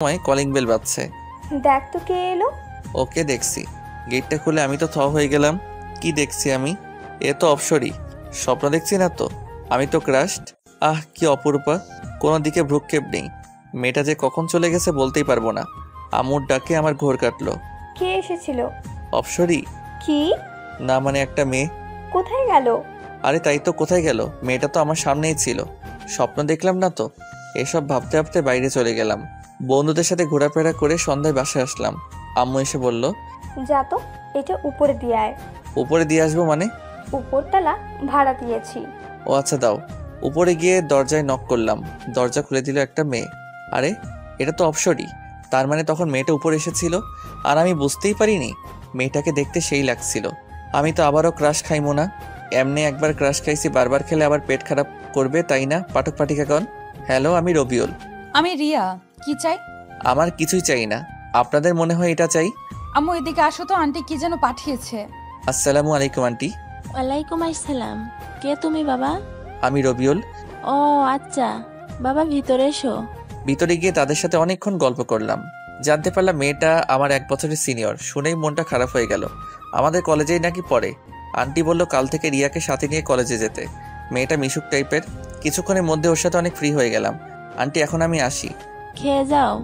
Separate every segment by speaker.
Speaker 1: সময় calling bell বাজছে।
Speaker 2: দেখ তো কে এলো।
Speaker 1: ওকে দেখছি। গেটটা খুলে আমি তো হয়ে গেলাম। কি দেখছি আমি? এ তো অপসরী। স্বপ্ন দেখছি না তো? আমি তো ক্রাশড। আহ কি অপরূপা। কোনো দিকে ভ্রুক্ষেপ নেই। মেয়েটা যে কখন চলে গেছে বলতেই পারবো না। আম্মুর ডাকে আমার ঘোর কাটলো।
Speaker 2: কে এসেছিল?
Speaker 1: অপসরী?
Speaker 2: কি?
Speaker 1: না মানে একটা মেয়ে।
Speaker 2: কোথায় গেল?
Speaker 1: আরে তাই তো, কোথায় গেল? মেয়েটা তো আমার সামনেই ছিল। স্বপ্ন দেখলাম না তো। এসব ভাবতে ভাবতে বাইরে চলে গেলাম। বন্ধুদের সাথে ঘোরাফেরা করে সন্ধ্যায় বাসায় আসলাম। আম্মু এসে বলল,
Speaker 2: যা তো, এটা উপরে দিয়ে আয়।
Speaker 1: উপরে দিয়ে আসবো মানে?
Speaker 2: উপরতলা ভাড়া দিয়েছি।
Speaker 1: ও আচ্ছা দাও। উপরে গিয়ে দরজায় নক করলাম। দরজা খুলে দিল একটা মেয়ে। আরে এটা তো অপসরী। তার মানে তখন মেয়েটা উপরে এসেছিল আর আমি বুঝতেই পারিনি। মেয়েটাকে দেখতে সেই লাগছিল। আমি তো আবারও ক্রাশ খাইমো না। এমনি একবার ক্রাশ খাইছি, বারবার খেলে আবার পেট খারাপ করবে, তাই না পাঠক পাঠিকাগণ? হ্যালো, আমি রবিউল।
Speaker 3: আমি রিয়া। কি চাই?
Speaker 1: আমার কিছুই চাই না। আপনাদের মনে হয় এটা চাই?
Speaker 3: আম্মু এদিকে আসো তো, আন্টি কি যেন পাঠিয়েছে।
Speaker 1: আসসালামু আলাইকুম আন্টি।
Speaker 4: ওয়ালাইকুম আসসালাম। কে তুমি বাবা?
Speaker 1: আমি রবিউল।
Speaker 4: ও আচ্ছা, বাবা ভিতরে এসো।
Speaker 1: ভিতরে গিয়ে তাদের সাথে অনেকক্ষণ গল্প করলাম। জানতে পারলাম মেয়েটা আমার 1 বছরের সিনিয়র। শুনেই মনটা খারাপ হয়ে গেল। আমাদের কলেজেই নাকি পড়ে। আন্টি বলল কাল থেকে রিয়াকে সাথে নিয়ে কলেজে যেতে। মেয়েটা মিশুক টাইপের। কিছুক্ষণের মধ্যে ওর সাথে অনেক ফ্রি হয়ে গেলাম। আন্টি এখন আমি আসি।
Speaker 4: খেয়ে যাও।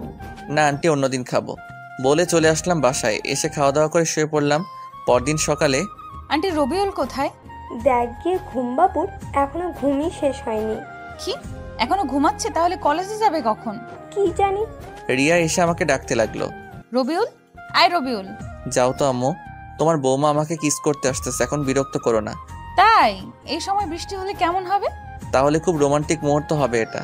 Speaker 1: না আন্টি, অন্যদিন খাবো বলে চলে আসলাম বাসায়। এসে খাওয়া দাওয়া করে শুয়ে পড়লাম। পরদিন সকালে,
Speaker 3: আন্টি রবিউল কোথায়?
Speaker 2: দেখ গিয়ে ঘুমবাবুর এখনো ঘুমই শেষ হয়নি।
Speaker 3: কি, এখনো ঘুমাচ্ছে? তাহলে কলেজে যাবে কখন?
Speaker 2: কি জানি।
Speaker 1: রিয়া এসে আমাকে ডাকতে লাগলো।
Speaker 3: রবিউল, আয় রবিউল।
Speaker 1: যাও তো আম্মু, তোমার বৌমা আমাকে কিস করতে আসতেছে, এখন বিরক্ত করো না।
Speaker 3: তাই? এই সময় বৃষ্টি হলে কেমন হবে?
Speaker 1: তাহলে খুব রোমান্টিক মুহূর্ত হবে এটা।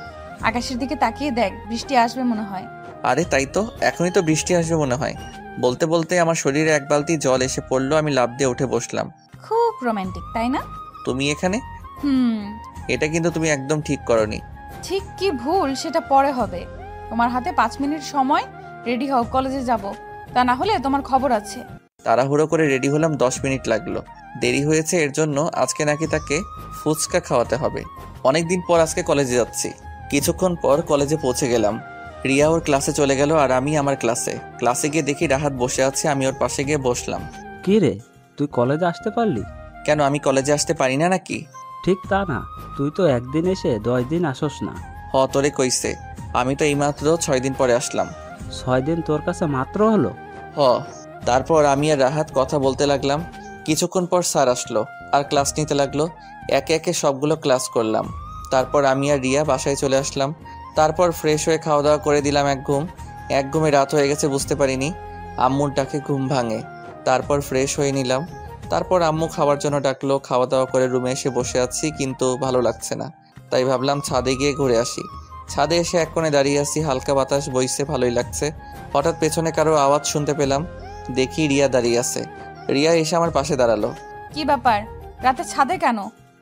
Speaker 3: আকাশের দিকে তাকিয়ে দেখ, বৃষ্টি আসবে মনে হয়।
Speaker 1: আরে তাই তো, এখনই তো বৃষ্টি আসবে মনে হয়। বলতে বলতে আমার শরীরে 1 বালতি জল এসে পড়লো। আমি লাফ দিয়ে উঠে বসলাম।
Speaker 3: খুব রোমান্টিক, তাই না?
Speaker 1: তুমি এখানে?
Speaker 3: হুম।
Speaker 1: এটা কিন্তু তুমি একদম ঠিক করনি।
Speaker 3: ঠিক কি ভুল সেটা পরে হবে। তোমার হাতে 5 মিনিট সময়, রেডি হও, কলেজে যাব। তা না হলে তোমার খবর আছে।
Speaker 1: তাড়াহুড়ো করে রেডি হলাম, 10 মিনিট লাগলো। দেরি হয়েছে এর জন্য আজকে নাকি তাকে ফুচকা খাওয়াতে হবে। অনেকদিন পর আজকে কলেজে যাচ্ছি। কিছুক্ষণ পর কলেজে পৌঁছে গেলাম। রিয়া ওর ক্লাসে চলে গেল আর আমি আমার ক্লাসে। ক্লাসে গিয়ে দেখি রাহাত বসে আছে। আমি ওর পাশে গিয়ে বসলাম।
Speaker 5: কি রে, তুই কলেজে আসতে পারলি?
Speaker 1: কেন, আমি কলেজে আসতে পারি না নাকি?
Speaker 5: ঠিক তা না, তুই তো একদিন এসে 10 দিন আসস না।
Speaker 1: তোরে কইছে। আমি তো এইমাত্র 6 দিন পরে আসলাম।
Speaker 5: 6 দিন তোর কাছে মাত্র হলো?
Speaker 1: তারপর আমি আর রাহাত কথা বলতে লাগলাম। কিছুক্ষণ পর স্যার আসলো আর ক্লাস নিতে লাগলো। একে একে সবগুলো ক্লাস করলাম। তারপর আমি আর রিয়া বাসায় চলে আসলাম। তারপর ফ্রেশ হয়ে খাওয়া দাওয়া করে দিলাম এক ঘুমে রাত হয়ে গেছে বুঝতে পারিনি। আম্মুর ডাকে ঘুম ভাঙে। তারপর ফ্রেশ হয়ে নিলাম। তারপর আম্মু খাওয়ার জন্য ডাকলো। খাওয়া দাওয়া করে রুমে এসে বসে আছি, কিন্তু ভালো লাগছে না। তাই ভাবলাম ছাদে গিয়ে ঘুরে আসি। ছাদে এসে এক কোণে দাঁড়িয়ে আছি, হালকা বাতাস বইছে, ভালোই লাগছে। হঠাৎ পেছনে কারো আওয়াজ শুনতে পেলাম। দেখি রিয়া দাঁড়িয়ে আছে। রিয়া এসে আমার পাশে দাঁড়ালো।
Speaker 3: কি ব্যাপার, রাতে ছাদে কেন?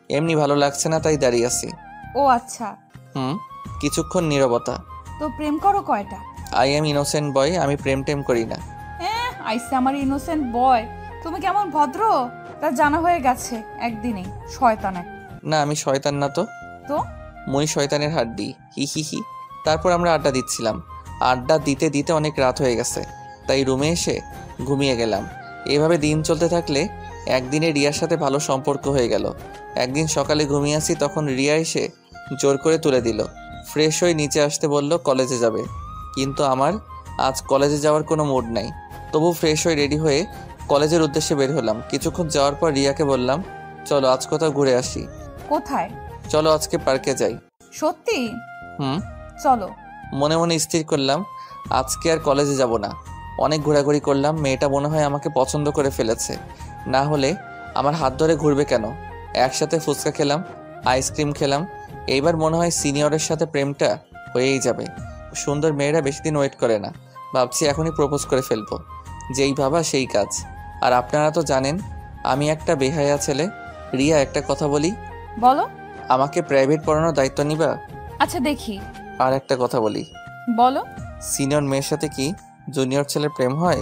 Speaker 1: এমনি ভালো লাগছে না, তাই দাঁড়িয়ে আছি।
Speaker 3: ও আচ্ছা।
Speaker 1: কিছুক্ষণ নীরবতা।
Speaker 3: তো প্রেম করো কয়টা?
Speaker 1: আই এম ইনোসেন্ট বয়, আমি প্রেম টেম করি না।
Speaker 3: আইসে আমার ইনোসেন্ট বয়। তুমি কেমন ভদ্র তা জানা হয়ে গেছে একদিনেই। শয়তান এক।
Speaker 1: না আমি শয়তান না তো।
Speaker 3: তো
Speaker 1: মই শয়তানের হাড্ডি, হি হি হি। তারপর আমরা আড্ডা দিচ্ছিলাম। আড্ডা দিতে দিতে অনেক রাত হয়ে গেছে, তাই রুমে এসে ঘুমিয়ে গেলাম। এভাবে দিন চলতে থাকলে একদিনে রিয়ার সাথে ভালো সম্পর্ক হয়ে গেল। একদিন সকালে ঘুমিয়ে আসি, তখন রিয়া এসে জোর করে তুলে দিল। ফ্রেশ হয়ে নিচে আসতে বলল কলেজে যাবে। কিন্তু আমার আজ কলেজে যাওয়ার কোনো মুড নাই। তবু ফ্রেশ হয়ে রেডি হয়ে কলেজের উদ্দেশ্যে বের হলাম। কিছুক্ষণ যাওয়ার পর রিয়াকে বললাম, চলো আজ কোথাও ঘুরে আসি।
Speaker 3: কোথায়?
Speaker 1: চলো আজকে পার্কে যাই।
Speaker 3: সত্যি?
Speaker 1: হুম।
Speaker 3: চলো।
Speaker 1: মনে মনে স্থির করলাম আজকে আর কলেজে যাব না। অনেক ঘোরাঘুরি করলাম। মেয়েটা মনে হয় আমাকে পছন্দ করে ফেলেছে, না হলে আমার হাত ধরে ঘুরবে কেন? একসাথে ফুচকা খেলাম, আইসক্রিম খেলাম। এইবার মনে হয় সিনিয়রের সাথে প্রেমটা হয়েই যাবে। সুন্দর মেয়েরা বেশি দিন ওয়েট করে না। ভাবছি এখনই প্রপোজ করে ফেলবো। যেই ভাবা সেই কাজ। আর আপনারা তো জানেন আমি একটা বেহায়া ছেলে। রিয়া একটা কথা বলি।
Speaker 3: বলো।
Speaker 1: আমাকে প্রাইভেট পড়ানোর দায়িত্ব নিবা?
Speaker 3: আচ্ছা দেখি।
Speaker 1: আর একটা কথা বলি।
Speaker 3: বলো।
Speaker 1: সিনিয়র মেয়ের সাথে কি জুনিয়র ছেলের প্রেম হয়?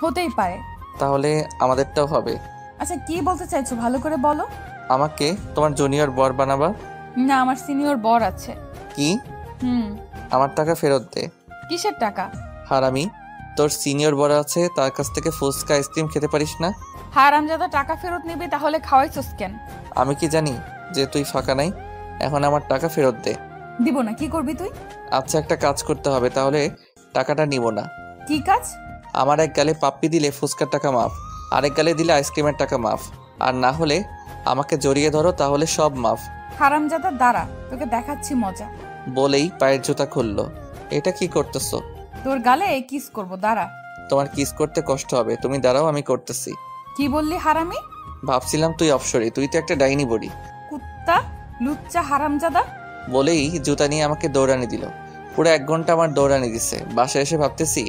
Speaker 3: হতেই পারে।
Speaker 1: তাহলে আমাদেরটাও হবে।
Speaker 3: আচ্ছা কি বলতে চাইছো ভালো করে বলো।
Speaker 1: আমাকে তোমার জুনিয়র বর বানাবা?
Speaker 3: না, আমার সিনিয়র বর আছে।
Speaker 1: কি? আমার টাকা ফেরত দে।
Speaker 3: কিসের টাকা?
Speaker 1: হারামি, তোর সিনিয়র বড় আছে, তার কাছ থেকে ফুচকা আইসক্রিম খেতে পারিস না?
Speaker 3: হারামজাদা, টাকা ফেরত নিবি তাহলে খাওয়াইছস কেন?
Speaker 1: আমি কি জানি যে তুই ফাঁকা নাই? এখন আমার টাকা ফেরত দে।
Speaker 3: দিব না, কি করবি তুই?
Speaker 1: আচ্ছা, একটা কাজ করতে হবে, তাহলে টাকাটা নিব না।
Speaker 3: কি কাজ?
Speaker 1: আমার এক গালে পাপ্পি দিলে ফুচকার টাকা মাফ, আরেক গালে দিলে আইসক্রিমের টাকা মাফ, আর না হলে আমাকে জড়িয়ে ধরো, তাহলে সব মাফ।
Speaker 3: হারামজাদা দাঁড়া, তোকে দেখাচ্ছি মজা।
Speaker 1: বলেই পায়ের জুতা খুললো। এটা কি করতেছো?
Speaker 3: তোর গালে কিস করব, দাঁড়া।
Speaker 1: তোমার কিস করতে কষ্ট হবে, তুমি দাঁড়াও, আমি করতেছি।
Speaker 3: কি বললি হারামি?
Speaker 1: ভাবছিলাম তুই অপসরি, তুই তো একটা ডাইনি বড়ি।
Speaker 3: কুত্তা, লুচ্চা হারামজাদা।
Speaker 1: বলেই জুতা নিয়ে আমাকে দৌড়ানি দিল। পুরো 1 ঘন্টা আমার দৌড়ানি দিছে। বাসায় এসে ভাবতেছি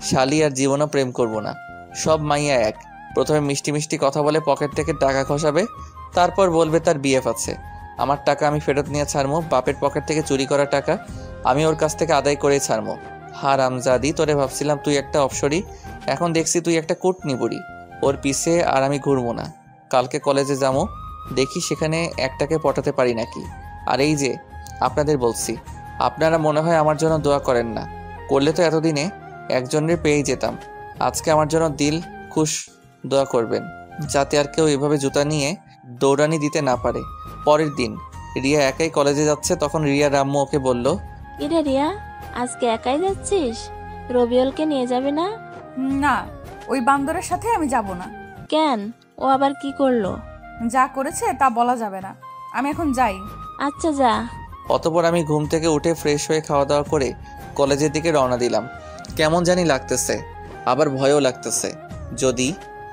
Speaker 1: শালি আর জীবনও প্রেম করব না। সব মাইয়া এক। প্রথমে মিষ্টি মিষ্টি কথা বলে পকেট থেকে টাকা খসাবে, তারপর বলবে তার বিএফ আছে। আমার টাকা আমি ফেরত নিয়ে ছাড়মো, বাপের পকেট থেকে চুরি করা টাকা আমি ওর কাছ থেকে আদায় করেই ছাড়মো। হারামজাদি, তোরে ভাবছিলাম তুই একটা অপসরি, এখন দেখছি তুই একটা কুটনি বুড়ি। ওর পিছে আর আমি ঘুরবো না। কালকে কলেজে যাবো, দেখি সেখানে একটাকে পটাতে পারি নাকি। আর এই যে আপনাদের বলছি, আপনারা মনে হয় আমার জন্য দোয়া করেন না, করলে তো এতদিনে একজনের পেয়েই যেতাম। আজকে আমার জন্য দিল খুশ দোয়া করবেন, যাতে আর কেউ এভাবে জুতা নিয়ে দৌড়ানি দিতে না পারে। পরের দিন রিয়া একাই কলেজে যাচ্ছে, তখন রিয়ার আম্মু ওকে বলল,
Speaker 4: কিরে রিয়া, আজকে একাই যাচ্ছিস? রবিউলকে নিয়ে যাবে না?
Speaker 3: না, ওই বান্দরের সাথে আমি যাব না।
Speaker 4: কেন, ও আবার কি করলো?
Speaker 3: যা করেছে তা বলা যাবে না, আমি এখন যাই।
Speaker 4: আচ্ছা যা।
Speaker 1: অতপর আমি ঘুম থেকে উঠে ফ্রেশ হয়ে খাওয়া দাওয়া করে কলেজের দিকে রওনা দিলাম। কেমন জানি লাগতেছে, আবার ভয়ও লাগতেছে। যদি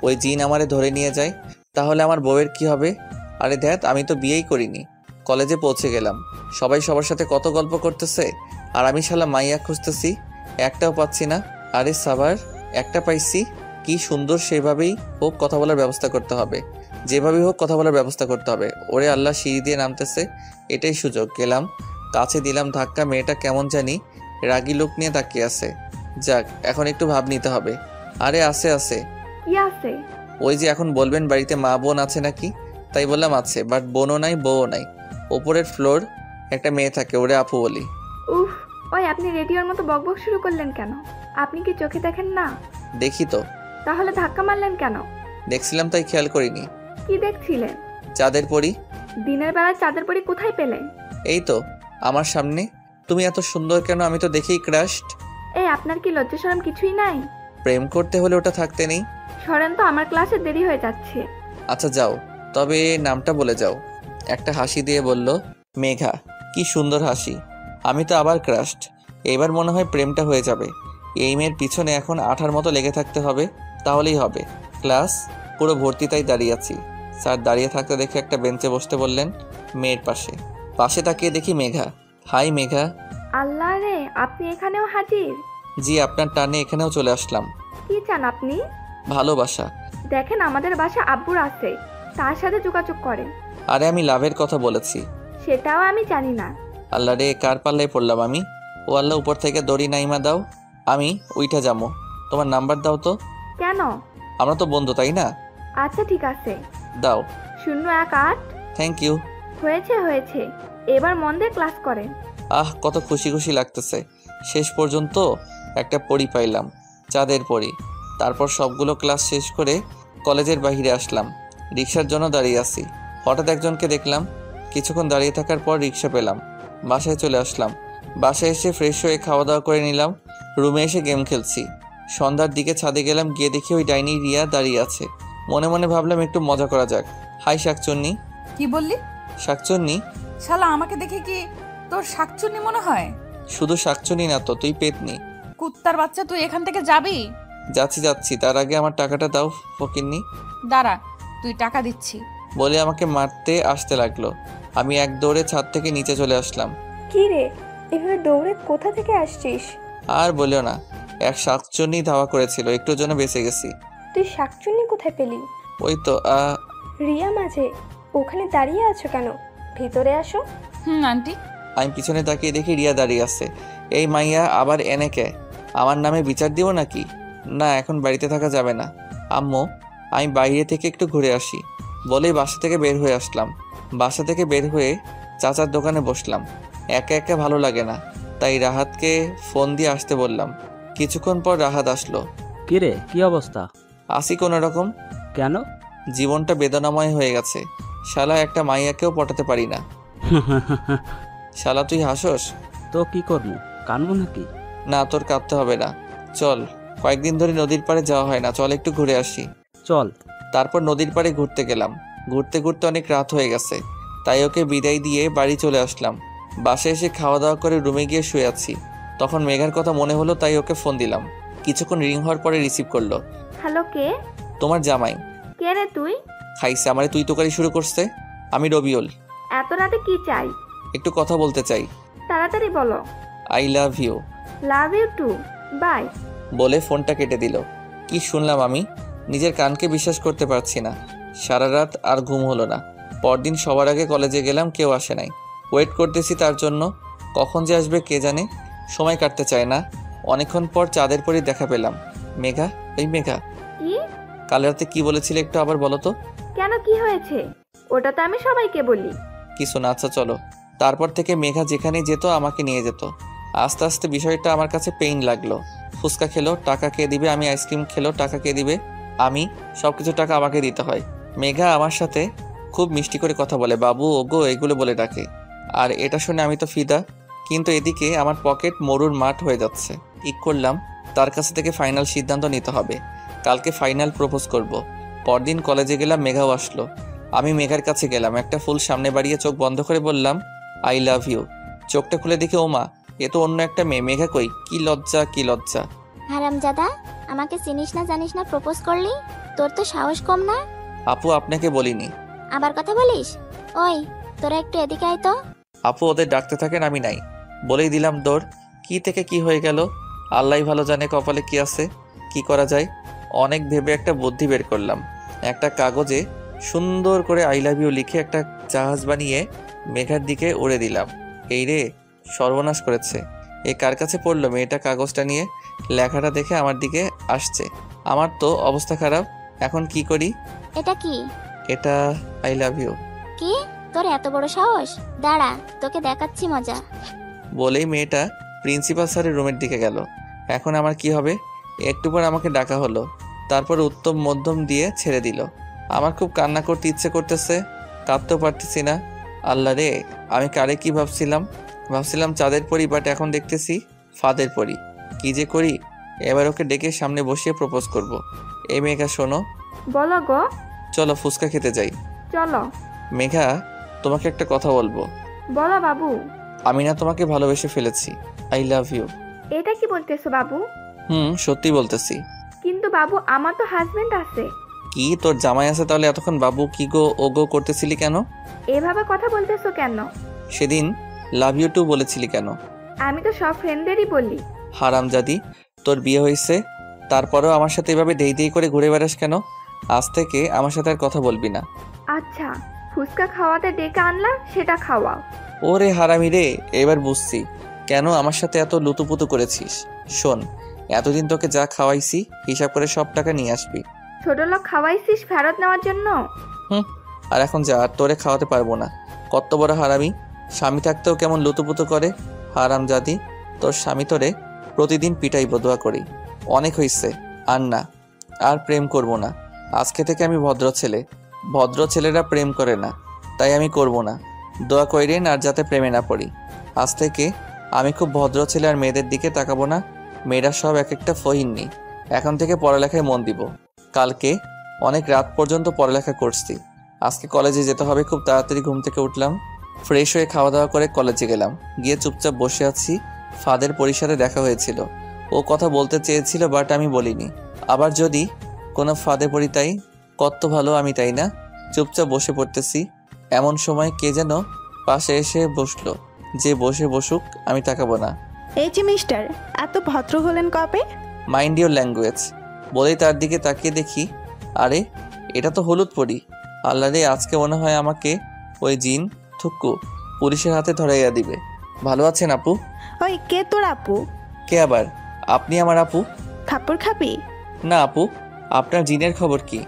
Speaker 1: ওই জিন আমারে ধরে নিয়ে যায় তাহলে আমার বউয়ের কি হবে? আরে ধ্যাত, আমি তো বিয়েই করিনি। কলেজে পৌঁছে গেলাম, সবাই সবার সাথে কত গল্প করতেছে, আর আমি শালা মাইয়া খুঁজতেছি, একটাও পাচ্ছি না। আরে সাবার, একটা পাইছি, কি সুন্দর। সেভাবেই হোক কথা বলার ব্যবস্থা করতে হবে, যেভাবেই হোক কথা বলার ব্যবস্থা করতে হবে। ওরে আল্লাহ, সিঁড়ি দিয়ে নামতেছে, এটাই সুযোগ। গেলাম, কাছে দিলাম ধাক্কা। মেয়েটা কেমন জানি রাগী লোক নিয়ে তাকিয়ে আছে। যাক, এখন একটু ভাব নিতে হবে। আরে আছে আছে।
Speaker 2: কি আছে?
Speaker 1: ওই যে এখন বলবেন বাড়িতে মা বোন আছে নাকি, তাই বললাম আছে, বাট বোনও নাই বউও নাই। ওপরের ফ্লোর একটা মেয়ে থাকে, ওরে আপু বলি।
Speaker 2: উফ, ওই আপনি রেডিওর মতো বকবক শুরু করলেন কেন? আপনি কি চোখে দেখেন না?
Speaker 1: দেখি তো।
Speaker 2: তাহলে ধাক্কা মারলেন কেন?
Speaker 1: দেখছিলাম তাই খেয়াল করিনি।
Speaker 2: কি দেখছিলেন?
Speaker 1: চাঁদের পরি।
Speaker 2: দিনের বেলায় চাঁদের পরি কোথায় পেলেন?
Speaker 1: এই তো আমার সামনে। তুমি এত সুন্দর কেন? আমি তো দেখেই ক্রাশড।
Speaker 2: এই আপনার কি লজ্জা শরম কিছুই নাই?
Speaker 1: প্রেম করতে হলে ওটা থাকতে নেই।
Speaker 2: সরেন তো, আমার ক্লাসে দেরি হয়ে যাচ্ছে।
Speaker 1: আচ্ছা যাও, তবে নামটা বলে যাও। একটা হাসি দিয়ে বলল, মেঘা। কি সুন্দর হাসি। আমি তো আবার ক্রাশড। এবার মনে হয় প্রেমটা হয়ে যাবে। এই মেয়ের পিছনে এখন আঠার মতো লেগে থাকতে হবে, তাহলেই হবে। ক্লাস পুরো ভর্তি, তাই দাঁড়িয়ে আছি। স্যার দাঁড়িয়ে থাকতে দেখে একটা বেঞ্চে বসতে বললেন, মেয়ের পাশে। পাশে তাকিয়ে দেখি মেঘা। হাই মেঘা।
Speaker 2: আল্লাহ রে, আপনি এখানেও হাজির?
Speaker 1: জি, আপনার টানে এখানেও চলে আসলাম।
Speaker 2: কি চান আপনি?
Speaker 1: ভালোবাসা।
Speaker 2: দেখেন, আমাদের বাসা আব্বুর আছে, তার সাথে যোগাযোগ করেন।
Speaker 1: আরে আমি লাভের কথা বলেছি।
Speaker 2: সেটাও আমি জানি না।
Speaker 1: আল্লাহ রে, কার পাল্লায় পড়লাম আমি। ও আল্লাহ, উপর থেকে দড়ি নাইমা দাও, আমি উইঠা যাবো। তোমার নাম্বার দাও তো।
Speaker 2: কেন?
Speaker 1: আমরা তো বন্ধু, তাই না?
Speaker 2: আচ্ছা ঠিক আছে।
Speaker 1: দাও।
Speaker 2: 018।
Speaker 1: Thank you.
Speaker 2: হয়েছে হয়েছে, এবার মন দিয়ে ক্লাস করেন।
Speaker 1: আহ, কত খুশি খুশি লাগতেছে। শেষ পর্যন্ত একটা পড়ি পাইলাম, চাঁদের পড়ি। তারপর সবগুলো ক্লাস শেষ করে কলেজের বাইরে আসলাম। রিক্সার জন্য দাঁড়িয়ে আছি, হঠাৎ একজনকে দেখলাম। কিছুক্ষণ দাঁড়িয়ে থাকার পর রিক্সা পেলাম, বাসায় চলে আসলাম। বাসায় এসে ফ্রেশ হয়ে খাওয়া দাওয়া করে নিলাম। রুমে এসে গেম খেলছি। সন্ধ্যার দিকে ছাদে গেলাম, গিয়ে দেখি ওই ডাইনি রিয়া দাঁড়িয়ে আছে। মনে মনে ভাবলাম একটু মজা করা যাক। হাই শাকচুন্নি।
Speaker 3: কি বললি?
Speaker 1: শাকচুন্নি?
Speaker 3: শালা, আমাকে দেখে কি তোর শাকচুন্নি মনে হয়?
Speaker 1: শুধু শাকচুন্নি না তো, তুই পেতনি।
Speaker 3: কুত্তার বাচ্চা, তুই এখান থেকে যাবি?
Speaker 1: যাচ্ছি যাচ্ছি, তার আগে আমার টাকাটা দাও ফকিন্নি।
Speaker 3: দাঁড়া, তুই টাকা দিচ্ছি।
Speaker 1: বলে আমাকে মারতে আসতে লাগলো। আমি এক দৌড়ে ছাদ থেকে নিচে চলে আসলাম।
Speaker 2: কি রে, এভাবে দৌড়ে কোথা থেকে আসছিস?
Speaker 1: আর বলিও না, এক শাকচুন্নি ধাওয়া করেছিল, একটুর জন্য বেঁচে গেছি।
Speaker 2: তুই শাকচুন্নি কোথায় পেলি?
Speaker 1: ওই তো
Speaker 2: রিয়া মাঝে, ওখানে দাঁড়িয়ে আছো কেন? ভিতরে আসো।
Speaker 3: আন্টি।
Speaker 1: আমি পিছনে তাকিয়ে দেখি রিয়া দাঁড়িয়ে আছে। এই মাইয়া আবার এনে কে? আমার নামে বিচার দিব নাকি? না, এখন বাড়িতে থাকা যাবে না। আম্মু, আমি বাইরে থেকে একটু ঘুরে আসি বলেই বাসা থেকে বের হয়ে আসলাম। বাসা থেকে বের হয়ে চাচার দোকানে বসলাম। একা একা ভালো লাগে না, তাই রাহাতকে ফোন দিয়ে আসতে বললাম। কিছুক্ষণ পর রাহাত আসলো।
Speaker 5: কিরে, কি অবস্থা?
Speaker 1: আসি কোনো রকম।
Speaker 5: কেন?
Speaker 1: জীবনটা বেদনাময় হয়ে গেছে। শালা একটা মাইয়াকেও পটাতে পারি না। শালা তুই হাসোস?
Speaker 5: তো কি করবো, কানবো নাকি?
Speaker 1: না, তোর কাঁদতে হবে না। চল, কয়েকদিন ধরে নদীর পাড়ে যাওয়া হয় না, চল একটু ঘুরে আসি।
Speaker 5: চল।
Speaker 1: তারপর নদীর পাড়ে ঘুরতে গেলাম। ঘুরতে ঘুরতে অনেক রাত হয়ে গেছে, তাই ওকে বিদায় দিয়ে বাড়ি চলে আসলাম। বাসায় এসে খাওয়া দাওয়া করে রুমে গিয়ে শুয়ে আছি। তখন মেঘার কথা মনে হলো, তাই ওকে ফোন দিলাম। কিছুক্ষণ রিং হওয়ার পরে রিসিভ করলো।
Speaker 2: হ্যালো, কে?
Speaker 1: তোমার জামাই।
Speaker 2: কে রে তুই?
Speaker 1: খাইছে আমারে তুই তোকারি শুরু করছে। আমি রবিউল।
Speaker 2: এত রাতে কি চাই?
Speaker 1: একটু কথা বলতে চাই।
Speaker 2: তাড়াতাড়ি বলো।
Speaker 1: I love you.
Speaker 2: Love you too. Bye.
Speaker 1: বলে ফোনটা কেটে দিল। কি শুনলাম আমি? নিজের কানকে বিশ্বাস করতে পারছি না। সারা রাত আর ঘুম হলো না। পরদিন সবার আগে কলেজে গেলাম, কেউ আসে নাই। ওয়েট করতেছি তার জন্য, কখন যে আসবে কে জানে। সময় কাটতে চায় না। অনেকক্ষণ পর চাঁদের পরই দেখা পেলাম। মেঘা, ওই মেঘা।
Speaker 2: কি?
Speaker 1: কাল রাতে কি বলেছিলে একটু আবার বলো তো।
Speaker 2: কেন, কি হয়েছে? ওটা তো আমি সবাইকে বলি।
Speaker 1: কিছু না, আচ্ছা চলো। তারপর থেকে মেঘা যেখানে যেত আমাকে নিয়ে যেত। আস্তে আস্তে বিষয়টা আমার কাছে পেইন লাগলো। ফুচকা খেলো, টাকা কে দিবে? আমি আইসক্রিম খেলো, টাকা কে দিবে? আমি। সবকিছু টাকা আমাকে দিতে হয়। মেঘা আমার সাথে খুব মিষ্টি করে কথা বলে, বাবু, ওগো এগুলো বলে ডাকে। আর এটা শুনে আমি তো ফিদা। কিন্তু এদিকে আমার পকেট মরুর মাঠ হয়ে যাচ্ছে। ঠিক করলাম তার কাছে থেকে ফাইনাল সিদ্ধান্ত নিতে হবে। কালকে ফাইনাল প্রপোজ করব। পরদিন কলেজে গেলাম, মেঘাও আসলো। আমি মেঘার কাছে গেলাম, একটা ফুল সামনে বাড়িয়ে চোখ বন্ধ করে বললাম, আই লাভ ইউ। চোখটা খুলে দেখি ওমা, এ তো অন্য একটা মেয়ে। মেঘা কই? কি লজ্জা, কি লজ্জা।
Speaker 4: হারামজাদা, আমাকে চিনিস না জানিস না প্রপোজ করলি? তোর তো সাহস কম না।
Speaker 1: আপু, আপনাকে বলিনি।
Speaker 4: আবার কথা বলিস? ওই, তোরা একটু এদিকে আয় তো।
Speaker 1: আপু ওদের ডাকতে থাকেন, আমি নাই। বলেই দিলাম দৌড়। কি থেকে কি হয়ে গেল আল্লাহই ভালো জানে, কপালে কি আছে। কি করা যায়? অনেক ভেবে একটা বুদ্ধি বের করলাম। একটা কাগজে সুন্দর করে আই লাভ ইউ লিখে একটা জাহাজ বানিয়ে মেঘার দিকে উড়ে দিলাম। এই রে, সর্বনাশ করেছে। এ কার কাছে পড়লো? মেয়েটা কাগজটা নিয়ে লেখাটা দেখে আমার দিকে আসছে। আমার তো অবস্থা খারাপ। এখন কি করি?
Speaker 4: এটা কি?
Speaker 1: এটা আই লাভ ইউ।
Speaker 4: কি? তোর এত বড় সাহস? দাঁড়া, তোকে দেখাচ্ছি মজা।
Speaker 1: বলেই মেয়েটা প্রিন্সিপাল স্যারের রুমের দিকে গেল। এখন আমার কি হবে? একটু পর আমাকে ডাকা হলো। তারপর উত্তম মধ্যম দিয়ে ছেড়ে দিল। আমার খুব কান্না করতে ইচ্ছে করতেছে, কাঁদতেও পারতেছি না। আল্লাহ রে, আমি কারে কি ভাবছিলাম চাঁদের পরি, বাট এখন দেখতেছি ফাদের পরি। কি যে করি? এবার ওকে ডেকে সামনে বসিয়ে প্রপোজ করব। এই মেঘা শোনো।
Speaker 2: বলো গো।
Speaker 1: চলো ফুচকা খেতে যাই।
Speaker 2: চলো।
Speaker 1: মেঘা, তোমাকে একটা কথা বলবো।
Speaker 2: বলো বাবু।
Speaker 1: আমি না তোমাকে ভালোবেসে ফেলেছি। I love you.
Speaker 2: এটা কি বলতেছো বাবু?
Speaker 1: সত্যি বলতেছি।
Speaker 2: কিন্তু বাবু, আমার তো হাজবেন্ড আছে।
Speaker 1: কি, তোর জামাই আছে? তাহলে এতক্ষণ বাবু কি গো ও গো করতেছিলি কেন?
Speaker 2: এভাবে কথা বলতেছো কেন?
Speaker 1: সেদিন লাভ ইউ টু বলেছিলি কেন?
Speaker 2: আমি তো সব ফ্রেন্ডদেরই বলি।
Speaker 1: হারামজাদি, তোর বিয়ে হয়েছে, তারপরেও আমার সাথে এভাবে দেই দেই করে ঘুরে বেড়াস কেন? আজ থেকে আমার সাথে আর কথা বলবি না।
Speaker 2: আচ্ছা, ফুচকা খাওয়াতে ডেকে আনলাম, সেটা খাওয়াও।
Speaker 1: ওরে হারামি রে, এবার বুঝছি কেন আমার সাথে এত লুতুপুতু করেছিস। শোন, এতদিন তোকে যা খাওয়াইছি হিসাব করে সব টাকা নিয়ে আসবি।
Speaker 2: ছোট লোক খাওয়াইছিস ফেরত নেওয়ার জন্য?
Speaker 1: আর এখন যা, আর তোরে খাওয়াতে পারবো না। কত বড় হারামি! স্বামী থাকতেও কেমন লুতুপুতু করে। হারামজাদি, তোর স্বামী তোরে প্রতিদিন পিটাই বদুয়া করি। অনেক হইছে, আর না, আর প্রেম করব না। আজকে থেকে আমি ভদ্র ছেলে। ভদ্র ছেলেরা প্রেম করে না, তাই আমি করব না। দোয়া কইরেন আর যাতে প্রেমে না পড়ি। আজ থেকে আমি খুব ভদ্র ছেলে, আর মেয়েদের দিকে তাকাবো না। মেয়েরা সব এক একটা ফহিননি। এখন থেকে পড়ালেখায় মন দিব। কালকে অনেক রাত পর্যন্ত পড়ালেখা করছি। আজকে কলেজে যেতে হবে। খুব তাড়াতাড়ি ঘুম থেকে উঠলাম, ফ্রেশ হয়ে খাওয়া দাওয়া করে কলেজে গেলাম। গিয়ে চুপচাপ বসে আছি। ফাদের পরিসরে দেখা হয়েছিল। ও কথা বলতে চেয়েছিল, বাট আমি বলিনি। আবার যদি কোনো ফাদে পড়ি, তাই কত ভালো আমি, তাই না? চুপচাপ বসে পড়তেছি। এমন সময় কে যেন পাশে এসে বসলো। যে বসে বসুক, আমি তাকাবো না।
Speaker 6: এই যে মিস্টার, এত ভদ্র হলেন কবে?
Speaker 1: Mind your language. বলেই তার দিকে তাকিয়ে দেখি, আরে এটা তো হলুদ পরি। আল্লাহ রে, আজকে মনে হয় আমাকে ওই জিন থুক্কু পুলিশের হাতে ধরাইয়া দিবে। ভালো আছেন আপু?
Speaker 6: ওই, কে তোর আপু?
Speaker 1: কে আবার? আপনি আমার আপু?
Speaker 6: থাপ্পড় খাবি?
Speaker 1: না আপু, আপনার জিনের খবর কি?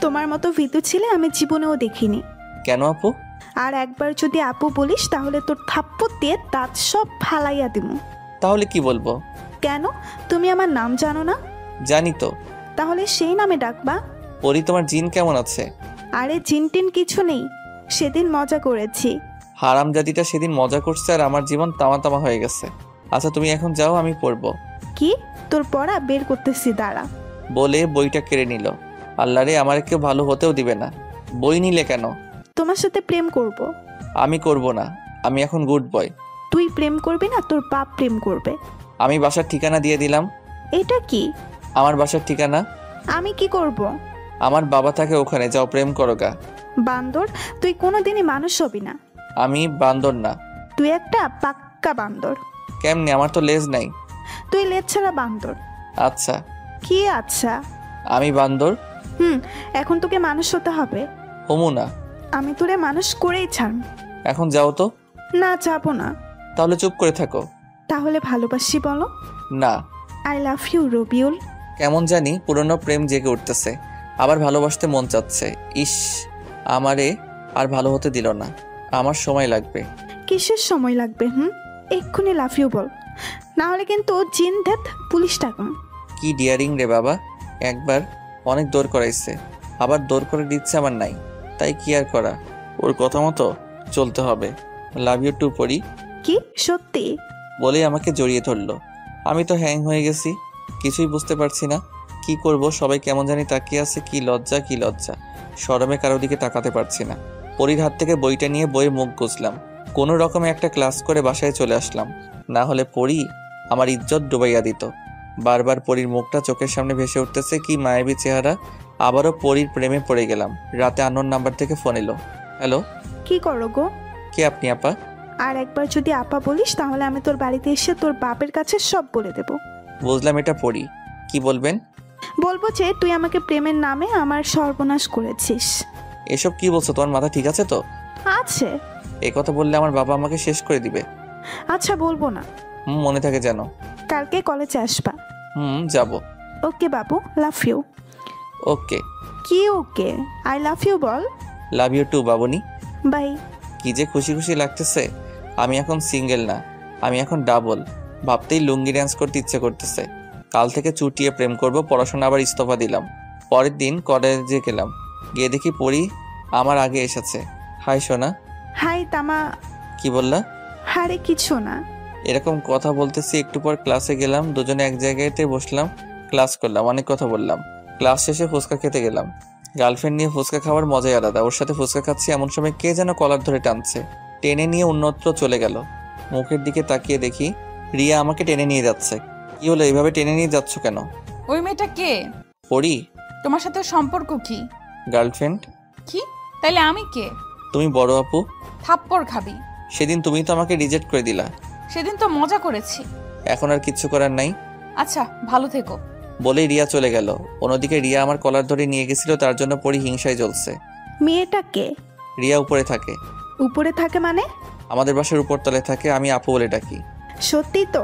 Speaker 6: তোমার মতো ভীতু ছেলে আমি জীবনেও দেখিনি।
Speaker 1: কেন আপু?
Speaker 6: আর একবার যদি আপু বলিস তাহলে তোর থাপ্পড় দিয়ে দাঁত সব ফালাইয়া দিমু।
Speaker 1: তাহলে কি বলবো?
Speaker 6: কেন, তুমি আমার নাম জানো না?
Speaker 1: জানি তো।
Speaker 6: তাহলে সেই নামে ডাকবা।
Speaker 1: পরি, তোমার জিন কেমন আছে?
Speaker 6: আরে জিনটিন কিছু নেই, সেদিন মজা করেছি।
Speaker 1: হারামজাদিটা সেদিন মজা করছে আর আমার জীবন তামা তামা হয়ে গেছে। আচ্ছা তুমি এখন যাও, আমি পড়বো।
Speaker 6: কি? তোর পড়া বের করতেছি, দাঁড়া।
Speaker 1: বলে বইটা কেড়ে নিল। আল্লাহ রে, আমার কেউ ভালো হতেও দিবে না। বই নিলে কেন?
Speaker 6: তোমার সাথে প্রেম করব।
Speaker 1: আমি করব না, আমি এখন গুড বয়।
Speaker 6: তুই প্রেম করবি না, তোর বাপ প্রেম করবে।
Speaker 1: আমি বাসার ঠিকানা দিয়ে দিলাম।
Speaker 6: এটা কি?
Speaker 1: আমার বাসার ঠিকানা।
Speaker 6: আমি কি করব?
Speaker 1: আমার বাবা থাকে ওখানে, যাও প্রেম করো গা।
Speaker 6: বান্দর, তুই কোনোদিনই মানুষ হবি না।
Speaker 1: আমি বান্দর না।
Speaker 6: তুই একটা পাক্কা বান্দর।
Speaker 1: কেমনে? আমার তো লেজ নাই।
Speaker 6: তুই লেজ ছাড়া বান্দর।
Speaker 1: আচ্ছা।
Speaker 6: কি আচ্ছা?
Speaker 1: আমি বান্দর।
Speaker 6: এখন তোকে মানুষ হতে হবে।
Speaker 1: হমু না।
Speaker 6: আমি তোরে মানুষ করেই ছাড়।
Speaker 1: এখন যাও তো।
Speaker 6: না, যাবো না।
Speaker 1: তাহলে চুপ করে থাকো।
Speaker 6: তাহলে ভালোবাসি বলো।
Speaker 1: না।
Speaker 6: I love you Rabiul.
Speaker 1: কেমন জানি পুরনো প্রেম জেগে উঠতেছে, আবার ভালোবাসতে মন চাচ্ছে। ইস, আমারে আর ভালো হতে দিল না। আমার সময় লাগবে।
Speaker 6: কিসের সময় লাগবে? এক্ষুনি লাভ ইউ বল, না হলে কিন্তু জিন দেত পুলিশ ডাকুন।
Speaker 1: কি ডিয়ারিং রে বাবা! একবার অনেক দৌড় করাইছে, আবার দৌড় করে দিচ্ছে আমার নাই, তাই কি আর করা, ওর কথা মতো চলতে হবে। লাভ ইউ টু পরি।
Speaker 6: কি সত্যি?
Speaker 1: বলেই আমাকে জড়িয়ে ধরলো। আমি তো হ্যাং হয়ে গেছি, কিছুই বুঝতে পারছি না কি করব। সবাই কেমন জানি তাকিয়ে আছে। কি লজ্জা, কি লজ্জা! শরমে কারো দিকে তাকাতে পারছি না। পরির হাত থেকে বইটা নিয়ে বইয়ে মুখ গুজলাম। কোনো রকমে একটা ক্লাস করে বাসায় চলে আসলাম, না হলে পরি আমার ইজ্জত ডুবাইয়া দিত। বারবার পরির মুখটা চোখের সামনে ভেসে উঠতেছে, কি মায়াবী চেহারা। আবারও পরির প্রেমে পড়ে গেলাম। রাতে আননোন নাম্বার থেকে ফোন এলো। হ্যালো।
Speaker 6: কি করো গো?
Speaker 1: কে আপনি আপা?
Speaker 6: আর একবার যদি আপা বলিস তাহলে আমি তোর বাড়িতে এসে তোর বাপের কাছে সব বলে দেব।
Speaker 1: বুঝলাম, এটা পরি। কি বলবেন?
Speaker 6: বলবো যে তুই আমাকে প্রেমের নামে আমার সর্বনাশ করেছিস।
Speaker 1: এসব কি বলছো? তোমার মাথা ঠিক আছে তো?
Speaker 6: আছে।
Speaker 1: এই কথা বললে আমার বাবা আমাকে শেষ করে দিবে।
Speaker 6: আচ্ছা, বলবো না।
Speaker 1: মনে থাকে যেন।
Speaker 6: কালকে কলেজে আসবা।
Speaker 1: যাব।
Speaker 6: ওকে বাবু, লাভ ইউ।
Speaker 1: ওকে।
Speaker 6: কি ওকে? আই লাভ ইউ বল।
Speaker 1: লাভ ইউ টু বাবুনি।
Speaker 6: বাই।
Speaker 1: কি যে খুশি খুশি লাগতেছে। আমি এখন সিঙ্গেল না, আমি এখন ডাবল। ভাবতেই লুঙ্গি ড্যান্স করতে ইচ্ছে করতেছে। কাল থেকে চুটিয়ে প্রেম করব। পড়াশোনা আবার ইস্তফা দিলাম। পরের দিন কলেজে গেলাম, গিয়ে দেখি পরি আমার আগে এসেছে। হাই সোনা।
Speaker 6: হাই তামা।
Speaker 1: কি বললা?
Speaker 6: হারে কিছু না।
Speaker 1: এরকম কথা বলতেছি। একটু পর ক্লাসে গেলাম, দুজনে এক জায়গাতে বসলাম, ক্লাস করলাম, অনেক কথা বললাম। ক্লাস শেষে ফুচকা খেতে গেলাম। গার্লফ্রেন্ড নিয়ে ফুচকা খাওয়ার মজাই আলাদা। ওর সাথে ফুচকা খাচ্ছি, এমন সময় কে যেন কলার ধরে টানছে, টেনে নিয়ে অন্যত্র চলে গেল। মুখের দিকে তাকিয়ে দেখি রিয়া আমাকে টেনে নিয়ে যাচ্ছে। কি হলো, এইভাবে টেনে নিয়ে যাচ্ছ কেন?
Speaker 3: ওই মেয়েটা কে?
Speaker 1: পরি।
Speaker 3: তোমার সাথে ওর সম্পর্ক কি?
Speaker 1: গার্লফ্রেন্ড।
Speaker 3: কি? তাইলে আমি কে?
Speaker 1: তুমি বড় আপু।
Speaker 3: থাপ্পড় খাবি।
Speaker 1: সেদিন তুমি তো আমাকে রিজেক্ট করে দিলা।
Speaker 3: সেদিন তো মজা করেছি।
Speaker 1: এখন আর কিচ্ছু করার নাই।
Speaker 3: আচ্ছা, ভালো থেকো।
Speaker 1: বলেই রিয়া চলে গেল। অন্যদিকে রিয়া আমার কলার ধরে নিয়ে গেছিল, তার জন্য পরি হিংসায় জ্বলছে।
Speaker 6: মেয়েটা কে?
Speaker 1: রিয়া উপরে থাকে।
Speaker 6: উপরে থাকে মানে?
Speaker 1: আমাদের বাসার উপর তলায় থাকে, আমি আপু বলে ডাকি।
Speaker 6: সত্যি তো?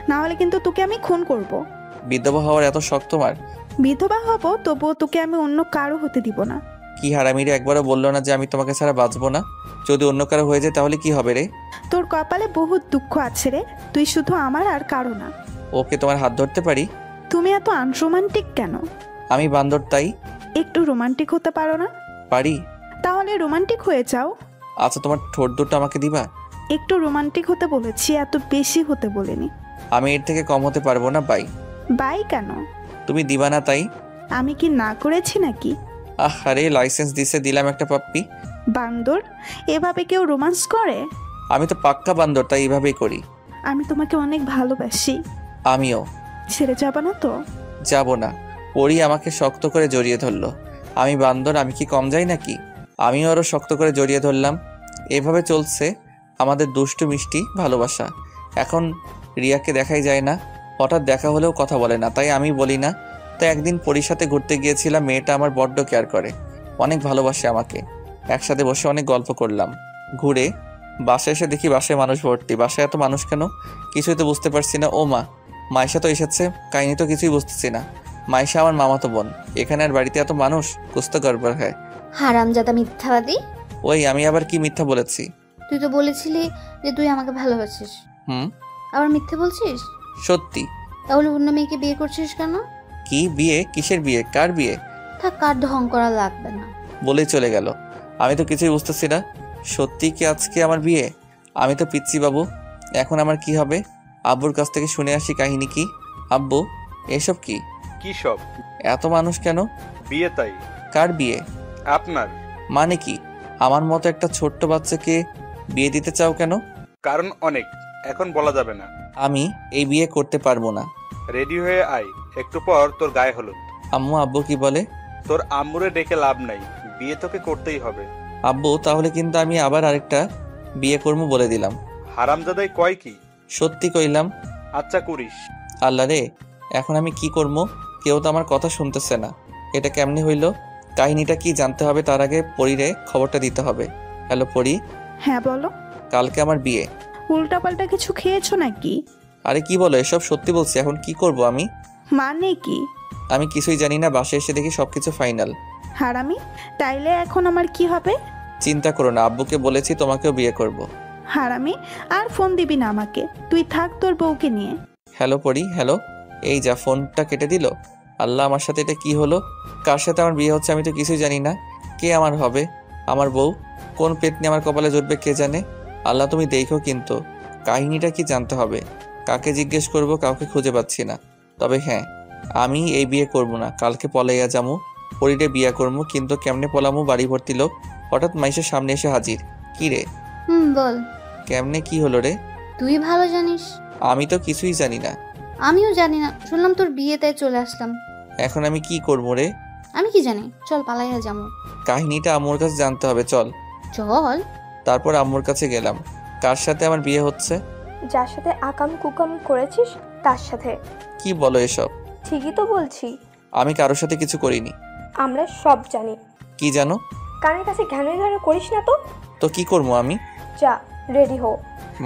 Speaker 6: না হলে কিন্তু তোকে আমি খুন করব।
Speaker 1: বিধবা হওয়ার এত শখ তোমার?
Speaker 6: বিধবা হব, তবুও তোকে আমি অন্য কারো হতে দিব না।
Speaker 1: কি হারামিরে, একবারও বললো না যে আমি তোমাকে ছাড়া বাঁচবো না? যদি অন্য কারো হয়ে যায় তাহলে কি হবে রে?
Speaker 6: তোর কপালে বহুত দুঃখ আছে রে, তুই শুধু আমার আর কারো না।
Speaker 1: ওকে, তোমার হাত ধরতে পারি?
Speaker 6: তুমি এত আনরোমান্টিক কেন?
Speaker 1: আমি বান্দর, তাই।
Speaker 6: একটু রোমান্টিক হতে পারো না?
Speaker 1: পারি।
Speaker 6: তাহলে রোমান্টিক হয়ে যাও।
Speaker 1: আচ্ছা, তোমার ঠোঁট দুটো আমাকে দিবা?
Speaker 6: একটু রোমান্টিক হতে বলেছি, এত বেশি হতে বলিনি।
Speaker 1: আমি এর থেকে কম হতে পারবো না। বাই।
Speaker 6: বাই কেন?
Speaker 1: তুমি দিবা না তাই?
Speaker 6: আমি কি না করেছি নাকি?
Speaker 1: আরে লাইসেন্স দিছে, দিলাম একটা পাপ্পি।
Speaker 6: বান্দর, এভাবে কেউ রোমান্স করে?
Speaker 1: আমি তো পাক্কা বান্দর, তাই এইভাবেই করি।
Speaker 6: আমি তোমাকে অনেক ভালোবাসি।
Speaker 1: আমিও।
Speaker 6: ছেড়ে যাবা না তো?
Speaker 1: যাব না। পরি আমাকে শক্ত করে জড়িয়ে ধরলো। আমি বান্দর, আমি কি কম যাই নাকি? আমিও আরো শক্ত করে জড়িয়ে ধরলাম। এভাবে চলছে আমাদের দুষ্টু মিষ্টি ভালোবাসা। এখন রিয়াকে দেখাই যায় না, হঠাৎ দেখা হলেও কথা বলে না, তাই আমি বলি না। তো একদিন পরির সাথে ঘুরতে গিয়েছিলাম। মেয়েটা আমার বড্ড কেয়ার করে, অনেক ভালোবাসে আমাকে। একসাথে বসে অনেক গল্প করলাম। ঘুরে বাসায় এসে দেখি বাসায় মানুষ ভর্তি। বাসায় এত মানুষ কেন, কিছুই তো বুঝতে পারছি না। ও মা, মাইশা তো এসেছে। কাহিনী তো কিছুই বুঝতেছি না। মাইশা আমার মামাতো বোন। এখানে আর বাড়িতে এত মানুষ, কুস্ত গড়বড় হয়।
Speaker 7: হারামজাদা মিথ্যাবাদী।
Speaker 1: ওই আমি আবার কি মিথ্যা বলেছি?
Speaker 7: তুই তো বলেছিলি যে তুই আমাকে ভালোবাসিস,
Speaker 1: হুম,
Speaker 7: আবার মিথ্যে বলছিস?
Speaker 1: সত্যি।
Speaker 7: তাহলে অন্য মেয়েকে বিয়ে করছিস কেন?
Speaker 1: কি বিয়ে? কিসের বিয়ে? কার বিয়ে?
Speaker 7: থাক, কার ঢং করা লাগবে না।
Speaker 1: বলেই চলে গেল। আমি তো কিছুই বুঝতেছি না। সত্যি কি আজকে আমার বিয়ে? আমি তো পিচ্ছি বাবু। এখন আমার কি হবে? আব্বুর কাছ থেকে শুনে আসি কাহিনী কি। আব্বু, এসব কি?
Speaker 8: কি সব?
Speaker 1: এত মানুষ কেন?
Speaker 8: বিয়ে তাই।
Speaker 1: কার বিয়ে?
Speaker 8: আপনার।
Speaker 1: মানে কি? আমার মতো একটা ছোট্ট বাচ্চাকে বিয়ে দিতে চাও কেন?
Speaker 8: কারণ অনেক, এখন বলা যাবে না।
Speaker 1: আমি এই বিয়ে করতে পারবো না।
Speaker 8: রেডি হয়ে আয়, একটু পর তোর গায়ে হলুদ।
Speaker 1: আম্মু, আব্বু কি বলে?
Speaker 8: তোর আম্মুরে ডেকে লাভ নাই, বিয়ে তোকে করতেই হবে।
Speaker 1: আব্বু, তাহলে কিন্তু আমি আবার আরেকটা বিয়ে করবো বলে দিলাম।
Speaker 8: হারামজাদাই কয় কি?
Speaker 1: সত্যি কইলাম।
Speaker 8: আচ্ছা করিস।
Speaker 1: আল্লাহ রে, এখন আমি কি করবো? কেউ তো আমার কথা শুনতেছে না। এটা কেমনে হইল? কাহিনীটা কি জানতে হবে, তার আগে পরীরে খবরটা দিতে হবে। হ্যালো পরী,
Speaker 6: হ্যাঁ বলো।
Speaker 1: কালকে আমার বিয়ে।
Speaker 6: উল্টাপাল্টা কিছু খেয়েছো নাকি?
Speaker 1: আরে কি বলো এসব? সত্যি বলছি। এখন কি করব আমি?
Speaker 6: মানে কি?
Speaker 1: আমি কিছুই জানি না। বাসায় এসে দেখি সবকিছু ফাইনাল।
Speaker 6: হারামি, তাইলে এখন আমার কি হবে?
Speaker 1: চিন্তা করো না, আব্বুকে বলেছি তোমাকেও বিয়ে করব।
Speaker 6: হারামি, আর ফোন দিবি না আমাকে, তুই থাক তোর বউকে নিয়ে।
Speaker 1: হ্যালো পরী, হ্যালো। এই যা, ফোনটা কেটে দিল। আল্লাহ, আমার সাথে এটা কি হলো? কার সাথে আমার বিয়ে হচ্ছে আমি তো কিছুই জানি না। কে আমার হবে? আমার বউ? কোন পেতনি আমার কপালে জুটবে কে জানে। আল্লাহ তুমি দেখো, কিন্তু কাহিনীটা কি জানতে হবে। কাকে জিজ্ঞেস করব? কাউকে খুঁজে পাচ্ছি না। তবে হ্যাঁ, আমি এই বিয়ে করব না। কালকে পলাইয়া যামু, পরীরে বিয়ে করবো। কিন্তু কেমনে পলামু? বাড়ি ভর্তি লোক। হঠাৎ মাইশের সামনে এসে হাজির। কি রে?
Speaker 7: বল।
Speaker 1: কেমনে কি হলো রে?
Speaker 7: তুই ভালো জানিস।
Speaker 1: আমি তো কিছুই জানি না।
Speaker 7: আমিও জানি না, শুনলাম তোর বিয়ে, তাই চলে আসলাম।
Speaker 1: এখন আমি কি করবো রে?
Speaker 7: আমি কি জানি, চল পালাইয়া যাবো।
Speaker 1: কাহিনীটা আম্মুর কাছে জানতে হবে, চল।
Speaker 7: চল।
Speaker 1: তারপর আম্মুর কাছে গেলাম। কার সাথে আমার বিয়ে হচ্ছে?
Speaker 9: যার সাথে আকাম কুকাম করেছিস তার সাথে।
Speaker 1: কি বলো এসব?
Speaker 9: ঠিকই তো বলছি।
Speaker 1: আমি কারোর সাথে কিছু করিনি।
Speaker 9: আমরা সব জানি।
Speaker 1: কি জানো?
Speaker 9: কানের কাছে ঘ্যানো ঘ্যানো করিস না তো।
Speaker 1: তো কি করবো আমি?
Speaker 9: যা, রেডি হো।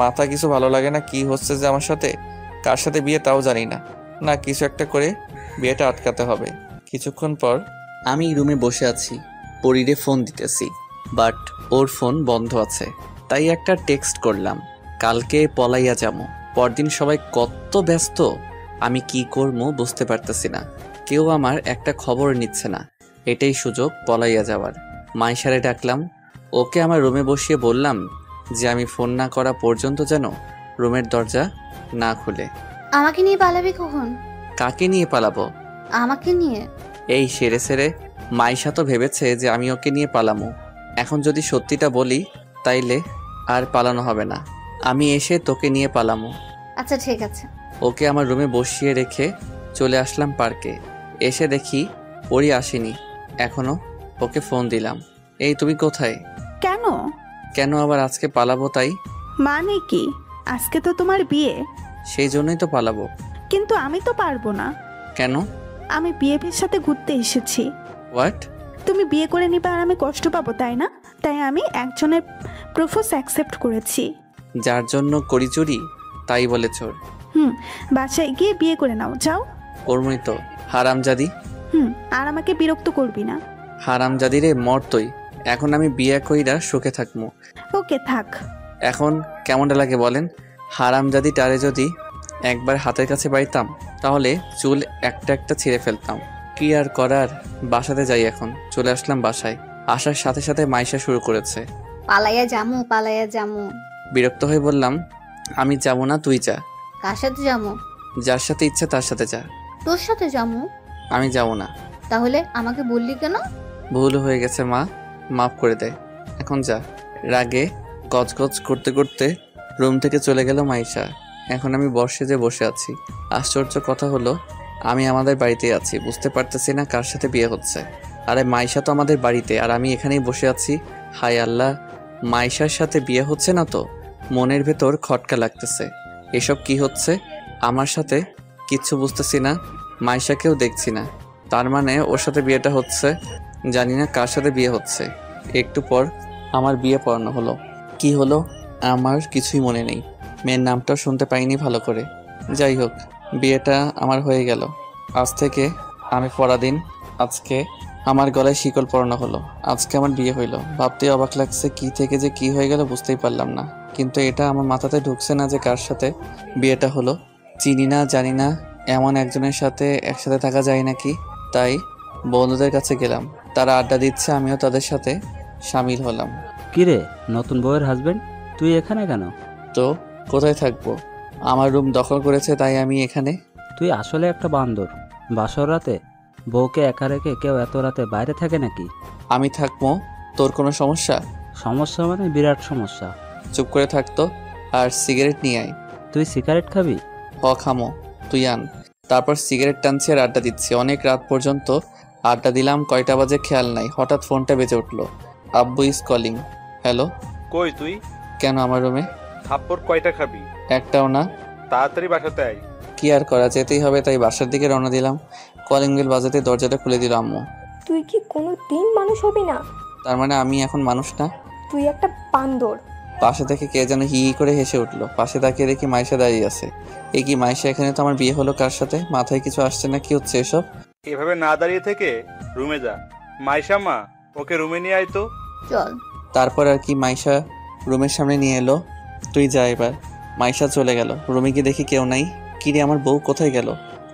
Speaker 1: মাথা কিছু ভালো লাগে না। কি হচ্ছে যে আমার সাথে? কার সাথে বিয়ে তাও জানি না। না, কিছু একটা করে বিয়েটা আটকাতে হবে। কিছুক্ষণ পর আমি রুমে বসে আছি, পরীরে ফোন দিতেছি, বাট ওর ফোন বন্ধ আছে। তাই একটা টেক্সট করলাম, কালকে পলাইয়া যাবো। পরদিন সবাই কত ব্যস্ত, আমি কি করবো বুঝতে পারতেছি না। কেউ আমার একটা খবর নিচ্ছে না। এটাই সুযোগ পলাইয়া যাওয়ার। মাইশারে ডাকলাম, ওকে আমার রুমে বসিয়ে বললাম যে আমি ফোন না করা পর্যন্ত যেন রুমের দরজা না খুলে।
Speaker 7: আমাকে নিয়ে পালাবি কখন?
Speaker 1: কাকে নিয়ে পালাবো?
Speaker 7: আমাকে নিয়ে।
Speaker 1: এই সেরে সেরে মাইশা তো ভেবেছে যে আমি ওকে নিয়ে পালামো। এখন যদি সত্যিটা বলি তাইলে আর পালানো হবে না। আমি এসে তোকে নিয়ে পালামো।
Speaker 7: আচ্ছা ঠিক আছে।
Speaker 1: ওকে আমার রুমে বসিয়ে রেখে চলে আসলাম পার্কে। এসে দেখি পরি আসেনি এখনো। ওকে ফোন দিলাম, এই তুমি কোথায়?
Speaker 6: কেন?
Speaker 1: কেন আবার আজকে পালাবো তাই।
Speaker 6: মানে কি? আজকে তো তোমার বিয়ে।
Speaker 1: সেই জন্যই তো পালাবো।
Speaker 6: কিন্তু আমি তো পারবো না।
Speaker 1: কেন?
Speaker 6: আমি বিয়ের সাথে ঘুরতে এসেছি।
Speaker 1: হোয়াট?
Speaker 6: তুমি বিয়ে করে নিবে আর আমি কষ্ট পাবো, তাই না? তাই আমি একজনের প্রপোজ অ্যাকসেপ্ট করেছি।
Speaker 1: যার জন্য করি চুরি তাই বলে চোর।
Speaker 6: বাসায় গিয়ে বিয়ে করে নাও, যাও।
Speaker 1: কর্মই তো, হারামজাদি।
Speaker 6: আর আমাকে বিরক্ত করবি না।
Speaker 1: হারামজাদি রে, মর তুই। এখন আমি বিয়ে কইরা সুখে থাকবো।
Speaker 6: ওকে থাক।
Speaker 1: এখন কেমনটা লাগে বলেন? হারামজাদি টারে যদি একবার হাতের কাছে পাইতাম তাহলে চুল একটা একটা ছিঁড়ে ফেলতাম। কি আর করার, বাসাতে যাই এখন। চলে আসলাম বাসায়। আসার সাথে সাথে মাইশা শুরু করেছে,
Speaker 7: পালাইয়া যামু, পালাইয়া যামু।
Speaker 1: বিরক্ত হয়ে বললাম, আমি যাবো না, তুই যা।
Speaker 7: কার সাথে যামু?
Speaker 1: যার সাথে ইচ্ছে তার সাথে যা।
Speaker 7: তোর সাথে যামু।
Speaker 1: আমি যাবো না।
Speaker 7: তাহলে আমাকে বললি কেন?
Speaker 1: ভুল হয়ে গেছে মা, মাফ করে দে। এখন যা। রাগে গজগজ করতে করতে রুম থেকে চলে গেল মাইশা। এখন আমি বর্ষে যে বসে আছি। আশ্চর্য কথা হলো, আমি আমাদের বাড়িতেই আছি, বুঝতে পারতেছি না কার সাথে বিয়ে হচ্ছে। আরে মাইশা তো আমাদের বাড়িতে, আর আমি এখানেই বসে আছি। হায় আল্লাহ, মাইশার সাথে বিয়ে হচ্ছে না তো? মনের ভেতর খটকা লাগতেছে। এসব কি হচ্ছে আমার সাথে? কিচ্ছু বুঝতেছি না। মাইশাকেও দেখছি না, তার মানে ওর সাথে বিয়েটা হচ্ছে। জানি না কার সাথে বিয়ে হচ্ছে। একটু পর আমার বিয়ে পড়ানো হলো। কি হলো আমার কিছুই মনে নেই। মেয়ের নামটাও শুনতে পাইনি ভালো করে। যাই হোক, বিয়েটা আমার হয়ে গেল। আজ থেকে আমি পরাধীন। আজকে আমার গলায় শিকল পরানো হলো। আজকে আমার বিয়ে হইলো। ভাবতে অবাক লাগছে, কি থেকে যে কি হয়ে গেল বুঝতেই পারলাম না। কিন্তু এটা আমার মাথাতে ঢুকছে না যে কার সাথে বিয়েটা হলো। চিনি না, জানি না, এমন একজনের সাথে একসাথে থাকা যায় নাকি। তাই বন্ধুদের কাছে গেলাম, তারা আড্ডা দিচ্ছে, আমিও তাদের সাথে সামিল হলাম।
Speaker 5: কিরে, নতুন বউয়ের হাজবেন্ড, তুই এখানে কেন?
Speaker 1: তো কোথায় থাকবো? আমার রুম দখল করেছে, তাই আমি এখানে।
Speaker 5: তুই আসলে একটা বান্দর। বাসর রাতে বউকে একা রেখে কেউ এত রাতে বাইরে থাকে নাকি?
Speaker 1: আমি থাকবো, তোর কোনো সমস্যা?
Speaker 5: সমস্যা মানে বিরাট সমস্যা।
Speaker 1: চুপ করে থাকতো আর সিগারেট নিয়ে আয়।
Speaker 5: তুই সিগারেট খাবি?
Speaker 1: খামো, তুই আন। তারপর সিগারেট টানছি আর আড্ডা দিচ্ছি। অনেক রাত পর্যন্ত আড্ডা দিলাম। কয়টা বাজে খেয়াল নাই, হঠাৎ ফোনটা বেজে উঠলো। আব্বু ইজ কলিং। হ্যালো।
Speaker 8: কই তুই?
Speaker 1: কেন আমার রুমে?
Speaker 8: থাপ্পড় কয়টা খাবি?
Speaker 1: একটাও না।
Speaker 8: তাড়াতাড়ি বাসাতে আয়।
Speaker 1: কি আর করা, যেতেই হবে, তাই বাসার দিকে রওনা দিলাম। কলিং বেল বাজাতে দরজাটা খুলে দিল আম্মু।
Speaker 9: তুই কি কোনো দিন মানুষ হবি না?
Speaker 1: তার মানে আমি এখন মানুষ না?
Speaker 9: তুই একটা বান্দর।
Speaker 1: পাশে থেকে কে যেন হি হি করে হেসে উঠলো। পাশে তাকিয়ে দেখি মাইশা দাঁড়িয়ে আছে। এই কি মাইশা, এখানে তো আমার বিয়ে হলো কার সাথে? মাথায় কিছু আসছে না, কি হচ্ছে এসব?
Speaker 8: এভাবে না দাঁড়িয়ে থেকে রুমে যা। মাইশা মা, ওকে রুমে নিয়ে আয় তো।
Speaker 7: চল।
Speaker 1: তারপর আর কি, মাইশা রুমের সামনে নিয়ে এলো। তুই যা এবার। মাইশা চলে গেল। রুমে গিয়ে দেখি কেউ নাই। কিরে, আমার বউ কোথায় গেল?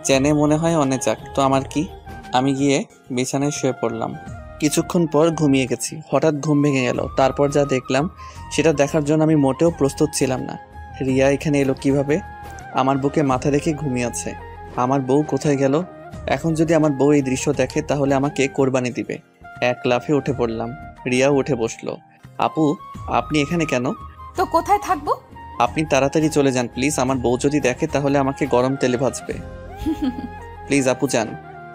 Speaker 1: চেনে মনে হয়, অনেক যাক তো আমার কি। আমি গিয়ে বিছানায় শুয়ে পড়লাম। কিছুক্ষণ পর ঘুমিয়ে গেছি। হঠাৎ ঘুম ভেঙে গেল। তারপর যা দেখলাম সেটা দেখার জন্য আমি মোটেও প্রস্তুত ছিলাম না। রিয়া এখানে এলো কিভাবে? আমার বুকে মাথা রেখে ঘুমিয়ে আছে। আমার বউ কোথায় গেল? এখন যদি আমার বউ এই দৃশ্য দেখে তাহলে আমাকে কোরবানি দিবে। এক লাফে উঠে পড়লাম। রিয়াও উঠে বসলো। আপু, আপনি এখানে কেন?
Speaker 3: তো কোথায় থাকবো?
Speaker 1: আপনি তাড়াতাড়ি চলে যান প্লিজ। আমার বউ যদি দেখে তাহলে আমাকে গরম তেলে ভাজবে। প্লিজ আপু যান।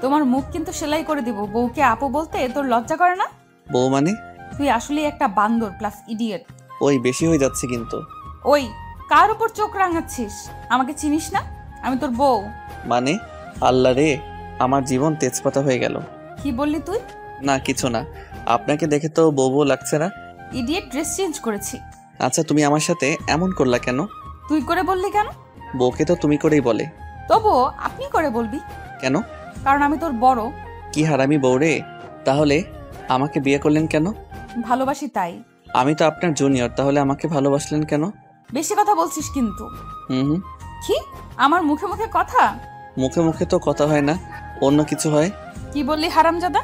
Speaker 3: তোমার মুখ কিন্তু সেলাই করে দিব। বউকে আপু বলতে তোর লজ্জা করে না?
Speaker 1: বউ মানে?
Speaker 3: তুই আসলে একটা বান্দর প্লাস ইডিয়েট।
Speaker 1: ওই বেশি হয়ে যাচ্ছে কিন্তু।
Speaker 3: ওই, কার উপর চোখ রাঙাচ্ছিস? আমাকে চিনিস না? আমি তোর বউ।
Speaker 1: মানে? আল্লাহ রে, আমার জীবন তেজপাতা হয়ে গেল।
Speaker 3: কি বললি তুই?
Speaker 1: না কিছু না। আপনাকে দেখে তো বউ বউ লাগছে না।
Speaker 3: ইডিয়েট, ড্রেস চেঞ্জ করেছি।
Speaker 1: আচ্ছা, তুমি আমার সাথে এমন করলা কেন?
Speaker 3: তুই করে বললি কেন?
Speaker 1: বউকে তো তুমি করেই বলে।
Speaker 3: তবুও আপনি করে বলবি
Speaker 1: কেন?
Speaker 3: কারণ আমি তোর বড়।
Speaker 1: কি হারামি বউ রে। তাহলে আমাকে বিয়ে করলেন কেন?
Speaker 3: ভালোবাসি তাই।
Speaker 1: আমি তো আপনার জুনিয়র, তাহলে আমাকে ভালোবাসলেন কেন?
Speaker 3: বেশি কথা বলছিস কিন্তু।
Speaker 1: হুম।
Speaker 3: কি? আমার মুখে মুখে কথা?
Speaker 1: মুখে মুখে তো কথা হয় না, অন্য কিছু হয়।
Speaker 3: কি বললি হারামজাদা?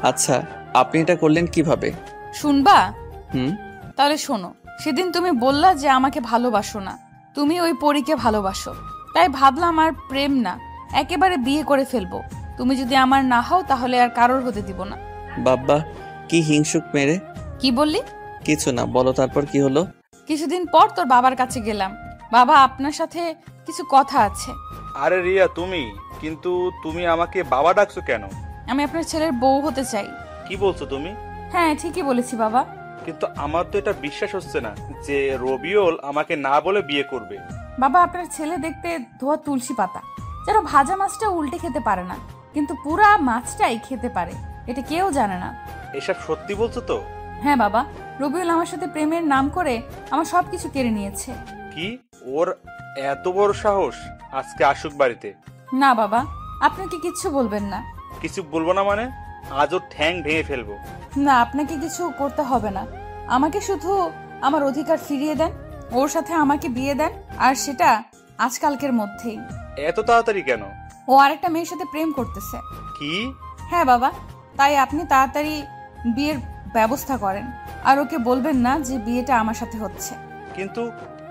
Speaker 1: আচ্ছা, আপনি এটা করলেন কিভাবে?
Speaker 3: শুনবা?
Speaker 1: হুম।
Speaker 3: তাহলে শোনো। সেদিন তুমি বললা যে আমাকে ভালোবাসো না, তুমি ওই পরীকে ভালোবাসো। তাই ভাবলাম আর প্রেম না, একেবারে বিয়ে করে ফেলবো। তুমি যদি আমার না হও তাহলে আর কারোর হতে দিব না।
Speaker 1: বাবা, কি হিংসুক মেরে।
Speaker 3: কি বললি?
Speaker 1: কিছু না, বলো তারপর কি হলো?
Speaker 3: কিছুদিন পর তোর বাবার কাছে গেলাম। বাবা, আপনার সাথে কিছু কথা আছে।
Speaker 8: আরে রিয়া, কিন্তু তুমি আমাকে বাবা ডাকছো কেন?
Speaker 3: আমি আপনার ছেলের বউ হতে চাই।
Speaker 8: কি বলছো তুমি?
Speaker 3: হ্যাঁ, ঠিকই বলেছি বাবা।
Speaker 8: কিন্তু আমার তো এটা বিশ্বাস হচ্ছে না যে রবিউল আমাকে না বলে বিয়ে করবে।
Speaker 3: বাবা, আপনার ছেলে দেখতে ধোয়া তুলসী পাতা, যেন ভাজা মাছটা উল্টে খেতে পারে না, কিন্তু পুরা মাছটাই খেতে পারে, এটা কেউ জানে না।
Speaker 8: এসব সত্যি বলছো তো?
Speaker 3: হ্যাঁ বাবা, রবিউল আমার সাথে প্রেমের নাম করে আমার সবকিছু কেড়ে নিয়েছে।
Speaker 8: কি? ওর এত বড় সাহস? আজকে আসুক বাড়িতে।
Speaker 3: না বাবা, আপনাকে কিচ্ছু বলবেন না।
Speaker 8: কিছু বলবো না মানে? আজ ওর ঠ্যাং ভেঙে ফেলবো।
Speaker 3: না, আপনাকে কিছু করতে হবে না। আমাকে শুধু আমার অধিকার ফিরিয়ে দেন, ওর সাথে আমাকে বিয়ে দেন, আর সেটা আজকালকের মধ্যেই।
Speaker 8: এত তাড়াতাড়ি কেন?
Speaker 3: ও আরেকটা মেয়ের সাথে প্রেম করতেছে।
Speaker 8: কি?
Speaker 3: হ্যাঁ বাবা, তাই আপনি তাড়াতাড়ি বিয়ের ব্যবস্থা করেন, আর ওকে বলবেন না যে বিয়েটা আমার সাথে হচ্ছে।
Speaker 8: কিন্তু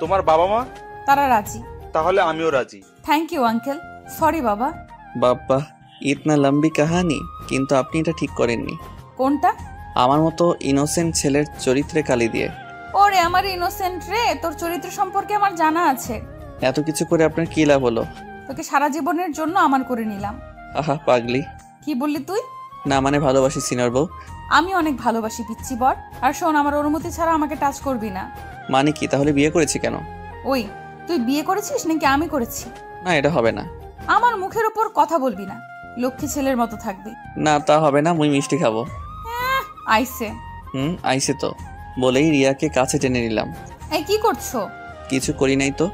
Speaker 8: তোমার বাবা মা?
Speaker 3: তারা রাজি।
Speaker 8: তাহলে আমিও রাজি।
Speaker 3: Thank you uncle. সরি বাবা।
Speaker 1: বাবা, ইতনা লম্বি কাহানি। কিন্তু আপনি এটা ঠিক করেননি।
Speaker 3: কোনটা?
Speaker 1: আমার মতো ইনোসেন্ট ছেলের চরিত্রে কালি দিয়ে।
Speaker 3: ওরে আমার ইনোসেন্ট রে, তোর চরিত্র সম্পর্কে আমার জানা আছে।
Speaker 1: এত কিছু করে আপনার কি লাভ হলো?
Speaker 3: তোকে সারা জীবনের জন্য আমার করে নিলাম।
Speaker 1: আহা পাগলি।
Speaker 3: কি বললি তুই?
Speaker 1: না মানে ভালোবাসি সিনিয়র বউ।
Speaker 3: আমি অনেক ভালোবাসি পিচ্চি বর। আর শোন, আমার অনুমতি ছাড়া আমাকে টাচ করবি না।
Speaker 1: মানে কি? তাহলে বিয়ে করেছি কেন?
Speaker 3: ওই, তুই বিয়ে করেছিস নাকি আমি করেছি?
Speaker 1: না, এটা হবে না।
Speaker 3: আমার মুখের উপর কথা বলবি না, লক্ষ্মী ছেলের মতো থাকবি।
Speaker 1: না তা হবে না, মুই মিষ্টি খাবো।
Speaker 3: আইসে।
Speaker 1: আইসে তো। বলেই রিয়াকে কাছে টেনে নিলাম।
Speaker 3: এই কি করছো?
Speaker 1: কিছু করি নাই তো।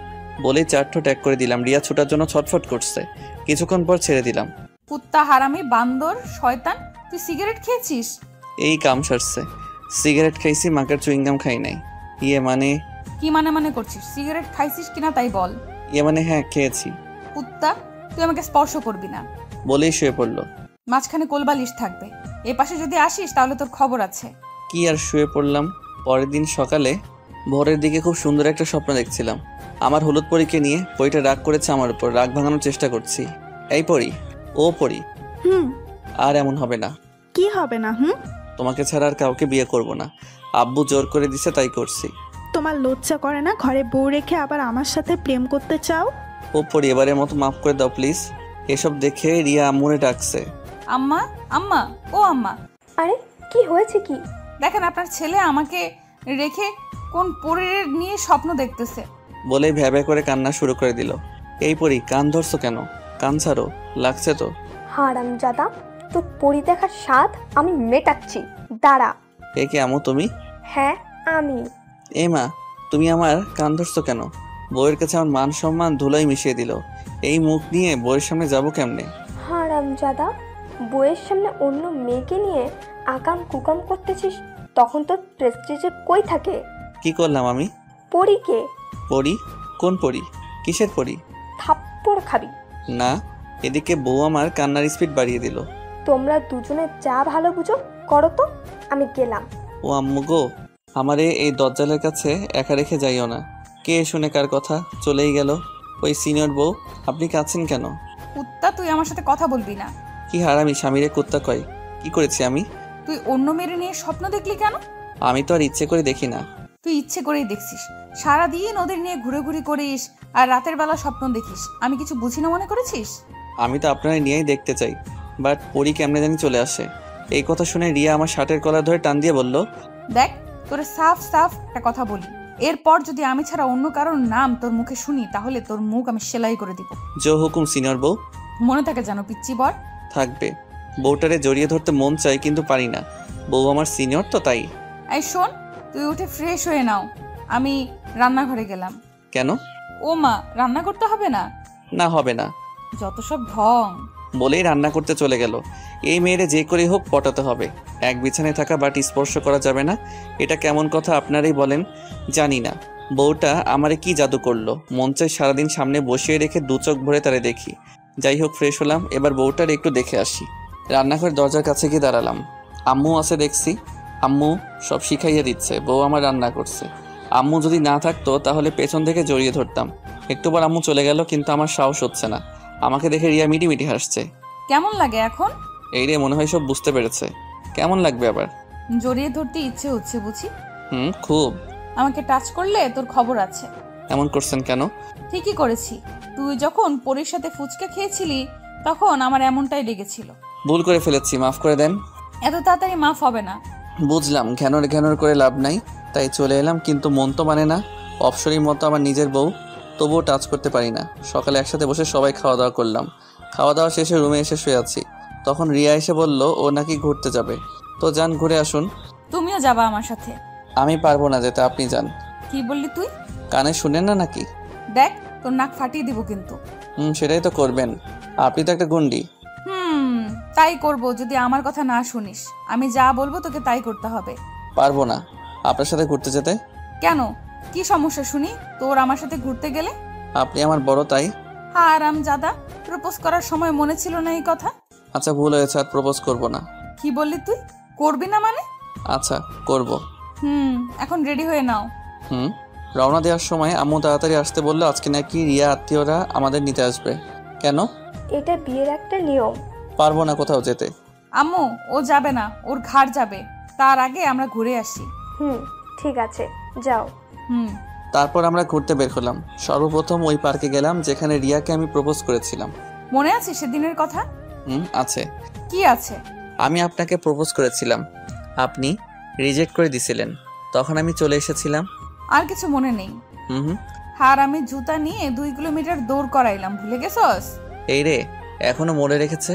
Speaker 1: বলেই চারঠো ট্যাগ করে দিলাম। রিয়া ছোটার জন্য ছটফট করছে। কিছুক্ষণ পর ছেড়ে দিলাম।
Speaker 3: কুত্তা, হারামি, বান্দর, শয়তান, তুই সিগারেট খেয়েছিস?
Speaker 1: এই কাম সারছে। সিগারেট খাইছি, মাকার চুইংগাম খাই নাই। ইয়ে মানে
Speaker 3: কি মানে করছিস? সিগারেট খাইছিস কিনা তাই বল।
Speaker 1: ইয়ে মানে হ্যাঁ খেয়েছি।
Speaker 3: কুত্তা, তুই আমাকে স্পর্শ করবি না।
Speaker 1: বলেই শুয়ে পড়লো।
Speaker 3: মাঝখানে কোলবালিশ থাকবে, এ পাশে যদি আসিস তাহলে তোর খবর আছে।
Speaker 1: কি আর শুয়ে পড়লাম। পরের দিন সকালে ভোরের দিকে খুব সুন্দর একটা স্বপ্ন দেখছিলাম। আমার হলুদ পরীকে নিয়ে পরীটা রাগ করেছে আমার উপর, রাগ ভাঙানোর চেষ্টা করছি। এই পরী, ও পরী,
Speaker 6: হুম।
Speaker 1: আর এমন হবে না।
Speaker 6: কি হবে না?
Speaker 1: তোমাকে ছাড়া আর কাউকে বিয়ে করব না। আব্বু জোর করে দিছে তাই করছি।
Speaker 6: তোমার লজ্জা করে না ঘরে বউ রেখে আবার আমার সাথে প্রেম করতে চাও?
Speaker 1: ও পরী, এবারের মতো মাফ করে দাও প্লিজ। এসব দেখে রিয়া আম্মুরে ডাকছে।
Speaker 3: আম্মা, আম্মা, ও আম্মা।
Speaker 9: আরে কি হয়েছে কি?
Speaker 3: দেখেন আপনার ছেলে আমাকে রেখে কোন পরীর নিয়ে স্বপ্ন দেখতেছে।
Speaker 1: বলে ভ্যাবে করে কান্না শুরু করে দিল। এই পরী, কান ধরছো কেন? কান ছাড়ো, লাগছে তো।
Speaker 9: হারামজাদা, তোর পরি দেখার স্বাদ আমি মেটাচ্ছি, দাঁড়া।
Speaker 1: এ কি আম্মু তুমি?
Speaker 9: হ্যাঁ আমি।
Speaker 1: এ মা, তুমি আমার কান ধরছো কেন? বউয়ের কাছে আমার মান সম্মান ধুলাই মিশিয়ে দিল। এই মুখ নিয়ে বউয়ের সামনে যাবো কেমনে?
Speaker 9: হারামজাদা, বইয়ের সামনে অন্য মেয়েকে নিয়ে আকাম কুকাম করতেছিস, তখন তোর প্রেস্টিজে কই থাকে?
Speaker 1: কি করলাম আমি?
Speaker 9: পরীকে
Speaker 1: পরী? কোন পরী? কিসের পরী?
Speaker 9: থাপ্পড় খাবি।
Speaker 1: না, এদিকে বউ আমার কান্নার স্পিড বাড়িয়ে দিল।
Speaker 9: তোমরা দুজনে যা ভালো বুঝো করো তো, আমি গেলাম।
Speaker 1: ও আম্মু গো, আমারে এই দজ্জালের কাছে একা রেখে যাইও না। কে শুনে কার কথা চলেই গেল। ওই সিনিয়র বউ, আপনি কাঁদছেন কেন?
Speaker 3: কুত্তা, তুই আমার সাথে কথা বলবি না।
Speaker 1: কি হারামি স্বামীরে কুত্তা কয়? কি করেছি আমি?
Speaker 3: তুই অন্য মেয়ের নিয়ে স্বপ্ন দেখলি কেন?
Speaker 1: আমি তো আর ইচ্ছে করে দেখি না।
Speaker 3: তুই ইচ্ছে করেই দেখছিস। সারাদিন ওদের নিয়ে ঘুরে করিস আর রাতের বেলা স্বপ্ন দেখিস। আমি কিছু বুঝি না মনে করেছিস?
Speaker 1: আমি তো আপনারা নিয়েই দেখতে চাই, বাট পরী কেমনে জানি চলে আসে। এই কথা শুনে রিয়া আমার শার্টের কলার ধরে টান দিয়ে বলল,
Speaker 3: দেখ, তোরে সাফ একটা কথা বলি, এরপর যদি আমি ছাড়া অন্য কারোর নাম তোর মুখে শুনি তাহলে তোর মুখ আমি সেলাই করে দিব।
Speaker 1: জো হুকুম সিনিয়র বউ।
Speaker 3: মনে থাকে জানো পিচ্চি বর।
Speaker 1: থাকবে। বউটারে জড়িয়ে ধরতে মন চাই কিন্তু পারি না। বউ আমার সিনিয়র তো তাই।
Speaker 3: এই শোন, তুই উঠে ফ্রেশ হয়ে নাও, আমি রান্নাঘরে গেলাম।
Speaker 1: কেন?
Speaker 3: ও মা, রান্না করতে হবে না?
Speaker 1: না হবে না।
Speaker 3: যত সব ঢং।
Speaker 1: বলেই রান্না করতে চলে গেল। এই মেয়েরে যে করে হোক পটাতে হবে। এক বিছানায় থাকা বাটি স্পর্শ করা যাবে না, এটা কেমন কথা আপনারাই বলেন। জানি না বউটা আমারে কি জাদু করলো, মন চাই সারাদিন সামনে বসিয়ে রেখে দু চোখ ভরে তারে দেখি। যাই হোক, ফ্রেশ হলাম, এবার বউটার একটু দেখে আসি। রান্নাঘরের দরজার কাছে গিয়ে দাঁড়ালাম। আম্মু আছে দেখছি। আম্মু সব শিখাইয়া দিচ্ছে, বউ আমার রান্না করছে। আম্মু যদি না থাকতো তাহলে পেছন থেকে জড়িয়ে ধরতাম। একটুবার আম্মু চলে গেল, কিন্তু আমার সাহস হচ্ছে না। আমাকে দেখে রিয়া মিটি হাসছে।
Speaker 3: কেমন লাগে এখন?
Speaker 1: এই রে, মনে হয় সব বুঝতে পেরেছে। কেমন লাগবে আবার?
Speaker 3: জড়িয়ে ধরতে ইচ্ছে হচ্ছে বুঝি।
Speaker 1: খুব।
Speaker 3: আমাকে টাচ করলে তোর খবর আছে।
Speaker 1: এমন করছেন কেন?
Speaker 3: ঠিকই করেছি। তুই যখন পরীর সাথে ফুচকা খেয়েছিলি তখন আমার এমনটাই লেগেছিল।
Speaker 1: ভুল করে ফেলেছি, মাফ করে দেন।
Speaker 3: এত তাড়াতাড়ি মাফ হবে না।
Speaker 1: বুঝলাম, ঘ্যানর করে লাভ নাই, তাই চলে এলাম। কিন্তু মন তো মানে না। অপসরীর মতো আমার নিজের বউ, তবুও টাচ করতে পারি না। সকালে একসাথে বসে সবাই খাওয়া দাওয়া করলাম। খাওয়া দাওয়া শেষে রুমে এসে শুয়ে আছি। তখন রিয়া এসে বলল ও নাকি ঘুরতে যাবে। তো যান, ঘুরে আসুন।
Speaker 3: তুমিও যাবা আমার সাথে?
Speaker 1: আমি পারবো না যেতে, আপনি যান।
Speaker 3: কি বললি তুই?
Speaker 1: কানে শুনেন না নাকি?
Speaker 3: দেখ, তোর নাক ফাটিয়ে দিব কিন্তু।
Speaker 1: সেটাই তো করবেন, আপনি তো একটা গুন্ডি।
Speaker 3: তাই করব যদি আমার কথা না শুনিস। আমি যা বলবো তোকে তাই করতে হবে।
Speaker 1: পারবো না আপনার সাথে ঘুরতে যেতে।
Speaker 3: কেন, কি সমস্যা শুনি তোর আমার সাথে ঘুরতে গেলে?
Speaker 1: আপনি আমার বড় তাই।
Speaker 3: হারামজাদা, প্রপোজ করার সময় মনে ছিল না এই কথা?
Speaker 1: আচ্ছা, ভুল হয়েছে, আর প্রপোজ করব না।
Speaker 3: কি বললি তুই? করবি না মানে?
Speaker 1: আচ্ছা, করব।
Speaker 3: এখন রেডি হয়ে নাও।
Speaker 1: রওনা দেওয়ার সময় আম্মু তাড়াতাড়ি আসতে বললো। আজকে নাকি রিয়া আত্মীয়রা আমাদের নিতে আসবে। কেন?
Speaker 9: এটা বিয়ের একটা নিয়ম।
Speaker 1: পারবো না কোথাও যেতে।
Speaker 3: আম্মু, ও যাবে না, ওর ঘাড় যাবে। তার আগে আমরা ঘুরে আসি।
Speaker 9: ঠিক আছে, যাও।
Speaker 1: তারপর আমরা ঘুরতে বের হলাম। সর্বপ্রথম ওই পার্কে গেলাম যেখানে রিয়াকে আমি প্রপোজ করেছিলাম।
Speaker 3: মনে আছে সেদিনের কথা?
Speaker 1: আছে।
Speaker 3: কি আছে?
Speaker 1: আমি আপনাকে প্রপোজ করেছিলাম, আপনি রিজেক্ট করে দিছিলেন। তখন আমি চলে এসেছিলাম।
Speaker 3: আর কিছু মনে নেই? আর আমি জুতা নিয়ে 2 কিলোমিটার দৌড় করাইলাম, ভুলে গেছস?
Speaker 1: এই রে, এখনো মনে রেখেছে।